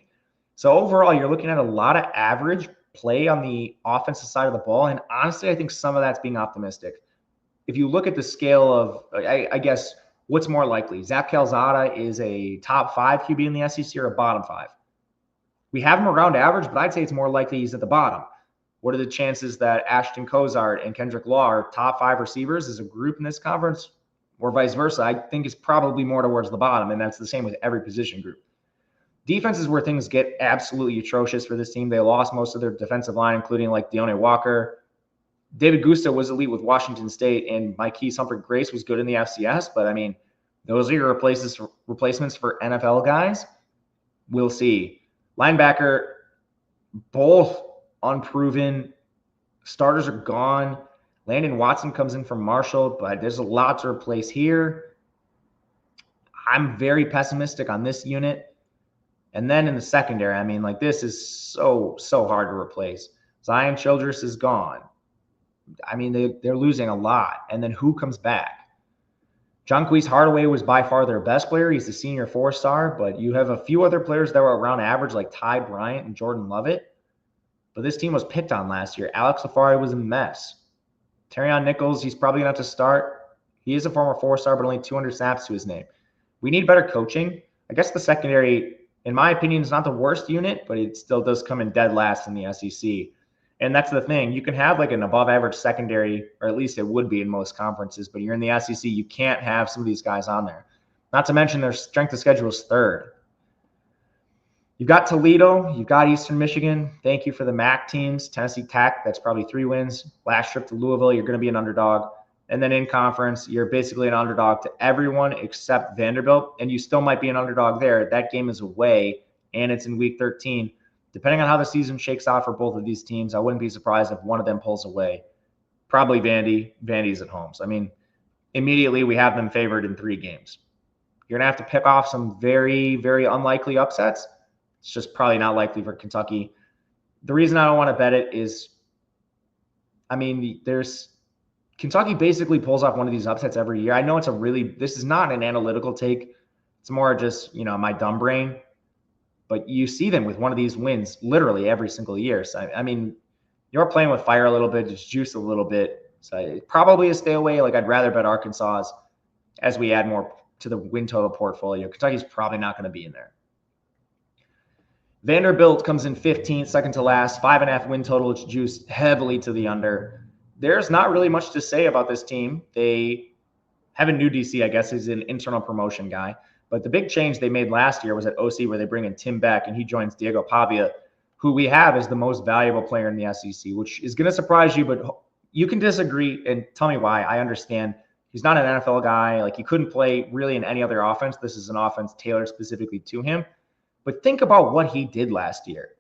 So overall, you're looking at a lot of average play on the offensive side of the ball. And honestly, I think some of that's being optimistic. If you look at the scale of, I guess, what's more likely? Zach Calzada is a top 5 QB in the SEC or a bottom 5? We have him around average, but I'd say it's more likely he's at the bottom. What are the chances that Ashton Cozart and Kendrick Law are top 5 receivers as a group in this conference, or vice versa? I think it's probably more towards the bottom, and that's the same with every position group. Defense is where things get absolutely atrocious for this team. They lost most of their defensive line, including like Deone Walker. David Gusta was elite with Washington State, and Mikey Humphrey Grace was good in the FCS. But, I mean, those are your replacements for NFL guys. We'll see. Linebacker, both unproven. Starters are gone. Landon Watson comes in from Marshall, but there's a lot to replace here. I'm very pessimistic on this unit. And then in the secondary, I mean, like, this is so hard to replace. Zion Childress is gone. I mean, they're losing a lot. And then who comes back? Jonquise Hardaway was by far their best player. He's the senior 4-star, but you have a few other players that were around average, like Ty Bryant and Jordan Lovett. But this team was picked on last year. Alex Safari was a mess. Terrion Nichols, he's probably going to have to start. He is a former 4-star, but only 200 snaps to his name. We need better coaching. I guess the secondary, in my opinion, is not the worst unit, but it still does come in dead last in the SEC. And that's the thing. You can have like an above-average secondary, or at least it would be in most conferences, but you're in the SEC, you can't have some of these guys on there. Not to mention their strength of schedule is 3rd. You've got Toledo. You've got Eastern Michigan. Thank you for the MAC teams. Tennessee Tech, that's probably 3 wins. Last trip to Louisville, you're going to be an underdog. And then in conference, you're basically an underdog to everyone except Vanderbilt, and you still might be an underdog there. That game is away, and it's in Week 13. Depending on how the season shakes out for both of these teams, I wouldn't be surprised if one of them pulls away. Probably Vandy. Vandy's at home. So, I mean, immediately we have them favored in 3 games. You're going to have to pick off some very, very unlikely upsets. It's just probably not likely for Kentucky. The reason I don't want to bet it is, I mean, Kentucky basically pulls off one of these upsets every year. I know this is not an analytical take. It's more just, my dumb brain. But you see them with one of these wins literally every single year. So, I mean, you're playing with fire a little bit, just juice a little bit. So probably a stay away. Like, I'd rather bet Arkansas as we add more to the win total portfolio. Kentucky's probably not going to be in there. Vanderbilt comes in 15th, second to last, 5.5 win total. It's juiced heavily to the under. There's not really much to say about this team. They have a new DC, I guess. He's an internal promotion guy. But the big change they made last year was at OC, where they bring in Tim Beck, and he joins Diego Pavia, who we have as the most valuable player in the SEC, which is going to surprise you, but you can disagree and tell me why. I understand. He's not an NFL guy. Like, he couldn't play really in any other offense. This is an offense tailored specifically to him. But think about what he did last year.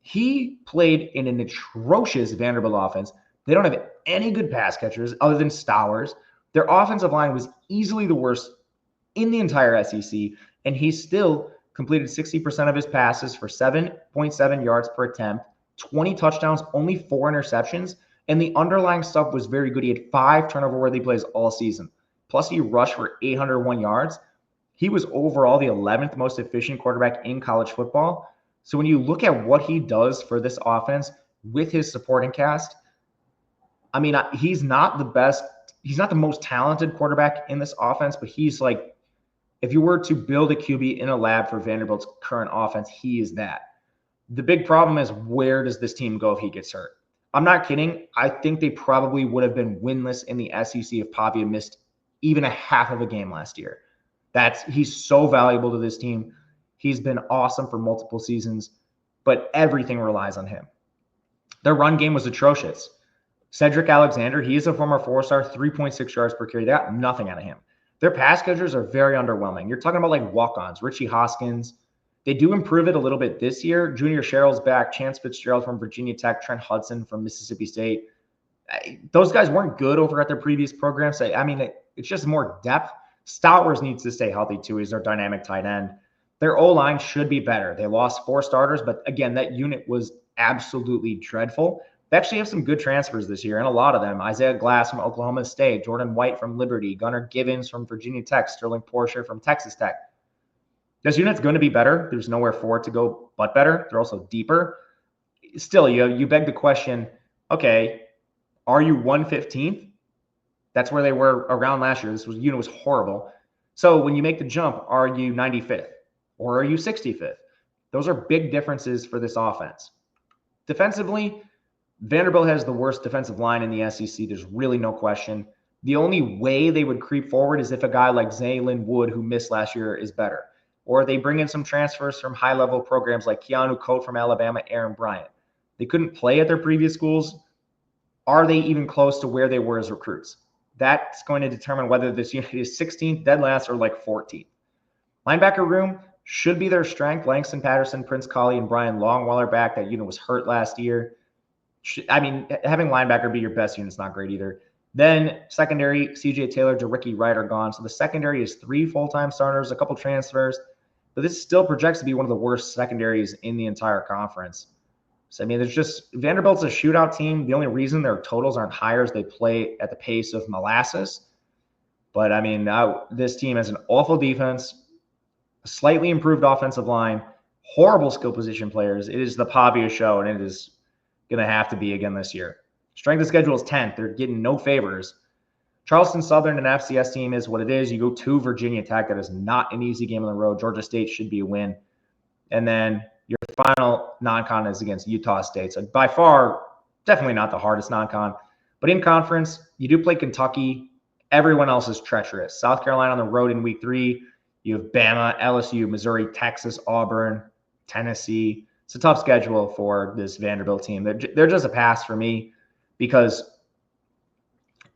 He played in an atrocious Vanderbilt offense. They don't have any good pass catchers other than Stowers. Their offensive line was easily the worst in the entire SEC, and he still completed 60% of his passes for 7.7 yards per attempt, 20 touchdowns, only 4 interceptions. And the underlying stuff was very good. He had 5 turnover-worthy plays all season. Plus, he rushed for 801 yards. He was overall the 11th most efficient quarterback in college football. So when you look at what he does for this offense with his supporting cast, I mean, he's not the best. He's not the most talented quarterback in this offense, but he's like, if you were to build a QB in a lab for Vanderbilt's current offense, he is that. The big problem is, where does this team go if he gets hurt? I'm not kidding. I think they probably would have been winless in the SEC if Pavia missed even a half of a game last year. He's so valuable to this team. He's been awesome for multiple seasons, but everything relies on him. Their run game was atrocious. Cedric Alexander, he is a former 4-star, 3.6 yards per carry. They got nothing out of him. Their pass catchers are very underwhelming. You're talking about like walk-ons, Richie Hoskins. They do improve it a little bit this year. Junior Sherrill's back, Chance Fitzgerald from Virginia Tech, Trent Hudson from Mississippi State. Those guys weren't good over at their previous programs. I mean, it's just more depth. Stoutwers needs to stay healthy too. He's their dynamic tight end. Their O-line should be better. They lost 4 starters, but again, that unit was absolutely dreadful. They actually have some good transfers this year, and a lot of them. Isaiah Glass from Oklahoma State, Jordan White from Liberty, Gunnar Givens from Virginia Tech, Sterling Porsche from Texas Tech. This unit's going to be better. There's nowhere for it to go but better. They're also deeper. Still, you beg the question, okay, are you 115th? That's where they were around last year. This unit was horrible. So when you make the jump, are you 95th or are you 65th? Those are big differences for this offense. Defensively, Vanderbilt has the worst defensive line in the SEC. There's really no question. The only way they would creep forward is if a guy like Zaylin Wood, who missed last year, is better. Or they bring in some transfers from high-level programs like Keanu Coate from Alabama, Aaron Bryant. They couldn't play at their previous schools. Are they even close to where they were as recruits? That's going to determine whether this unit is 16th, dead last, or like 14th. Linebacker room should be their strength. Langston Patterson, Prince Colley, and Brian Longweiler back. That unit was hurt last year. I mean, having linebacker be your best unit is not great either. Then secondary, CJ Taylor to Ricky Wright are gone. So the secondary is 3 full-time starters, a couple transfers. But this still projects to be one of the worst secondaries in the entire conference. So, I mean, Vanderbilt's a shootout team. The only reason their totals aren't higher is they play at the pace of molasses. But, I mean, this team has an awful defense, a slightly improved offensive line, horrible skill position players. It is the Pavia show, and it is going to have to be again this year. Strength of schedule is 10th. They're getting no favors. Charleston Southern, an FCS team, is what it is. You go to Virginia Tech. That is not an easy game on the road. Georgia State should be a win. And then your final non-con is against Utah State. So by far, definitely not the hardest non-con. But in conference, you do play Kentucky. Everyone else is treacherous. South Carolina on the road in week 3. You have Bama, LSU, Missouri, Texas, Auburn, Tennessee. It's a tough schedule for this Vanderbilt team. They're just a pass for me because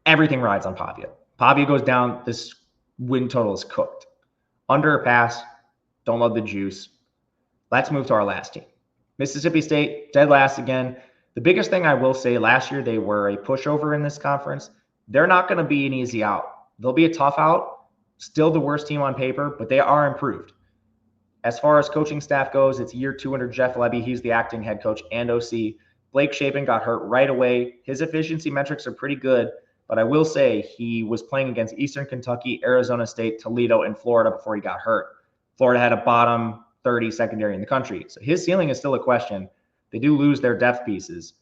everything rides on Pavia. Pavia goes down, this win total is cooked. Under a pass, don't love the juice. Let's move to our last team. Mississippi State, dead last again. The biggest thing I will say, last year they were a pushover in this conference. They're not going to be an easy out. They'll be a tough out. Still the worst team on paper, but they are improved. As far as coaching staff goes, it's year 2 under Jeff Lebby. He's the acting head coach and OC. Blake Shapen got hurt right away. His efficiency metrics are pretty good, but I will say he was playing against Eastern Kentucky, Arizona State, Toledo, and Florida before he got hurt. Florida had a bottom 30 secondary in the country. So his ceiling is still a question. They do lose their depth pieces.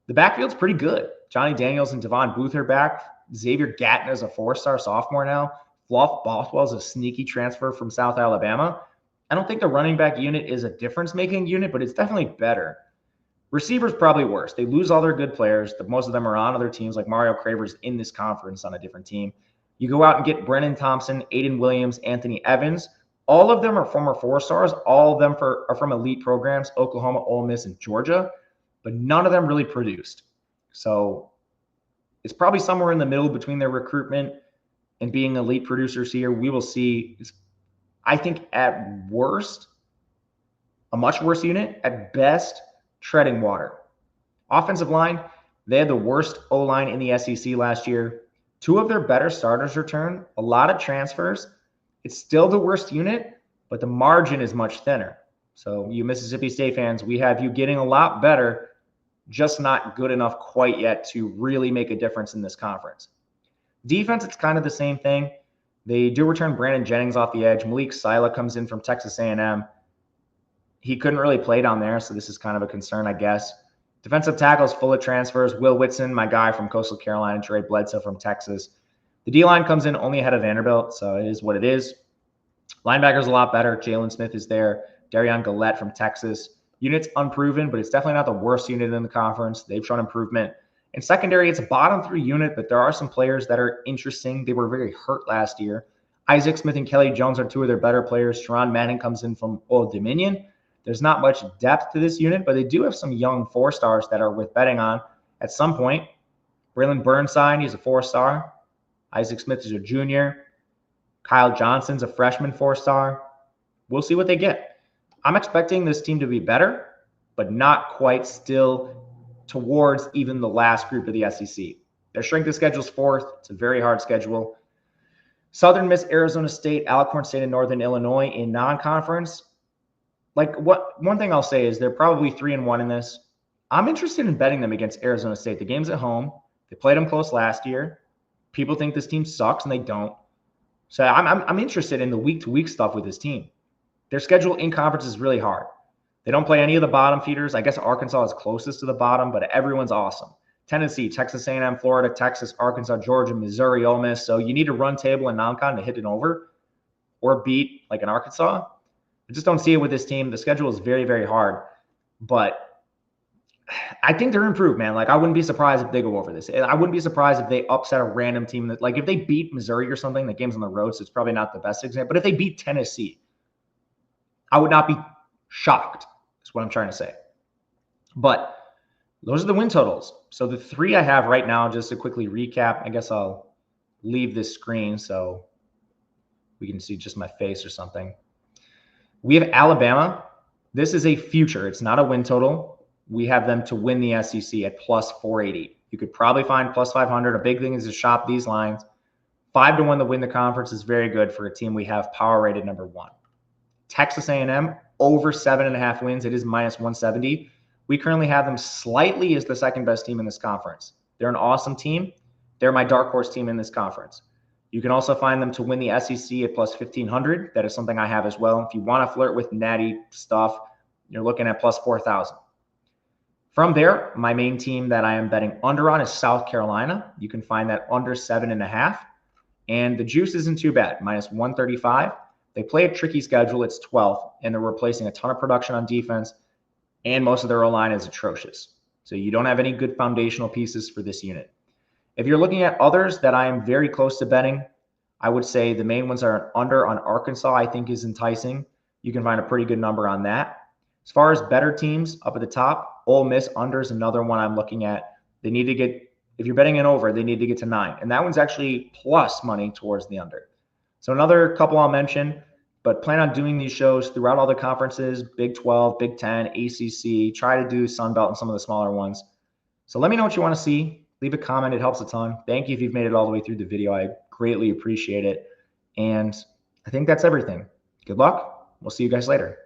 The backfield's pretty good. Johnny Daniels and Devon Booth are back. Xavier Gatton is a 4-star sophomore now. Fluff Bothwell is a sneaky transfer from South Alabama. I don't think the running back unit is a difference-making unit, but it's definitely better. Receivers probably worse. They lose all their good players. Most of them are on other teams, like Mario Craver's in this conference on a different team. You go out and get Brennan Thompson, Aiden Williams, Anthony Evans. All of them are former 4-stars. All of them are from elite programs, Oklahoma, Ole Miss, and Georgia, but none of them really produced. So it's probably somewhere in the middle between their recruitment and being elite producers here. We will see. I think at worst, a much worse unit. At best, treading water. Offensive line, they had the worst O-line in the SEC last year. 2 of their better starters return. A lot of transfers. It's still the worst unit, but the margin is much thinner. So you Mississippi State fans, we have you getting a lot better, just not good enough quite yet to really make a difference in this conference. Defense, it's kind of the same thing. They do return Brandon Jennings off the edge. Malik Sila comes in from Texas A&M. He couldn't really play down there, so this is kind of a concern, I guess. Defensive tackles full of transfers. Will Whitson, my guy from Coastal Carolina, Trey Bledsoe from Texas. The D-line comes in only ahead of Vanderbilt, so it is what it is. Linebackers a lot better. Jalen Smith is there. Darion Gillette from Texas. Unit's unproven, but it's definitely not the worst unit in the conference. They've shown improvement. In secondary, it's a bottom 3 unit, but there are some players that are interesting. They were very hurt last year. Isaac Smith and Kelly Jones are 2 of their better players. Sharon Manning comes in from Old Dominion. There's not much depth to this unit, but they do have some young 4-stars that are worth betting on at some point. Braylon Burnside, he's a 4-star. Isaac Smith is a junior. Kyle Johnson's a freshman 4-star. We'll see what they get. I'm expecting this team to be better, but not quite still towards even the last group of the SEC. Their strength of schedule is 4th. It's a very hard schedule. Southern Miss, Arizona State, Alcorn State, and Northern Illinois in non-conference. One thing I'll say is they're probably 3-1 in this. I'm interested in betting them against Arizona State. The game's at home. They played them close last year. People think this team sucks, and they don't. So I'm interested in the week-to-week stuff with this team. Their schedule in conference is really hard. They don't play any of the bottom feeders. I guess Arkansas is closest to the bottom, but everyone's awesome. Tennessee, Texas A&M, Florida, Texas, Arkansas, Georgia, Missouri, Ole Miss. So you need to run table and non-con to hit it over or beat like an Arkansas. I just don't see it with this team. The schedule is very, very hard, but I think they're improved, man. I wouldn't be surprised if they go over this. I wouldn't be surprised if they upset a random team that, if they beat Missouri or something. The game's on the road, so it's probably not the best example. But if they beat Tennessee, I would not be shocked, is what I'm trying to say. But those are the win totals. So the 3 I have right now, just to quickly recap, I guess I'll leave this screen so we can see just my face or something. We have Alabama. This is a future. It's not a win total. We have them to win the SEC at plus 480. You could probably find plus 500. A big thing is to shop these lines. 5-1 to win the conference is very good for a team we have power rated number 1. Texas A&M, over 7.5 wins. It is minus 170. We currently have them slightly as the second best team in this conference. They're an awesome team. They're my dark horse team in this conference. You can also find them to win the SEC at plus 1,500. That is something I have as well. If you want to flirt with natty stuff, you're looking at plus 4,000. From there, my main team that I am betting under on is South Carolina. You can find that under 7.5. And the juice isn't too bad, minus 135. They play a tricky schedule. It's 12th, and they're replacing a ton of production on defense, and most of their O-line is atrocious. So you don't have any good foundational pieces for this unit. If you're looking at others that I am very close to betting, I would say the main ones are under on Arkansas, I think is enticing. You can find a pretty good number on that. As far as better teams up at the top, Ole Miss under is another one I'm looking at. They need to get, if you're betting it over, they need to get to 9. And that one's actually plus money towards the under. So another couple I'll mention, but plan on doing these shows throughout all the conferences, Big 12, Big 10, ACC, try to do Sun Belt and some of the smaller ones. So let me know what you want to see. Leave a comment. It helps a ton. Thank you if you've made it all the way through the video. I greatly appreciate it. And I think that's everything. Good luck. We'll see you guys later.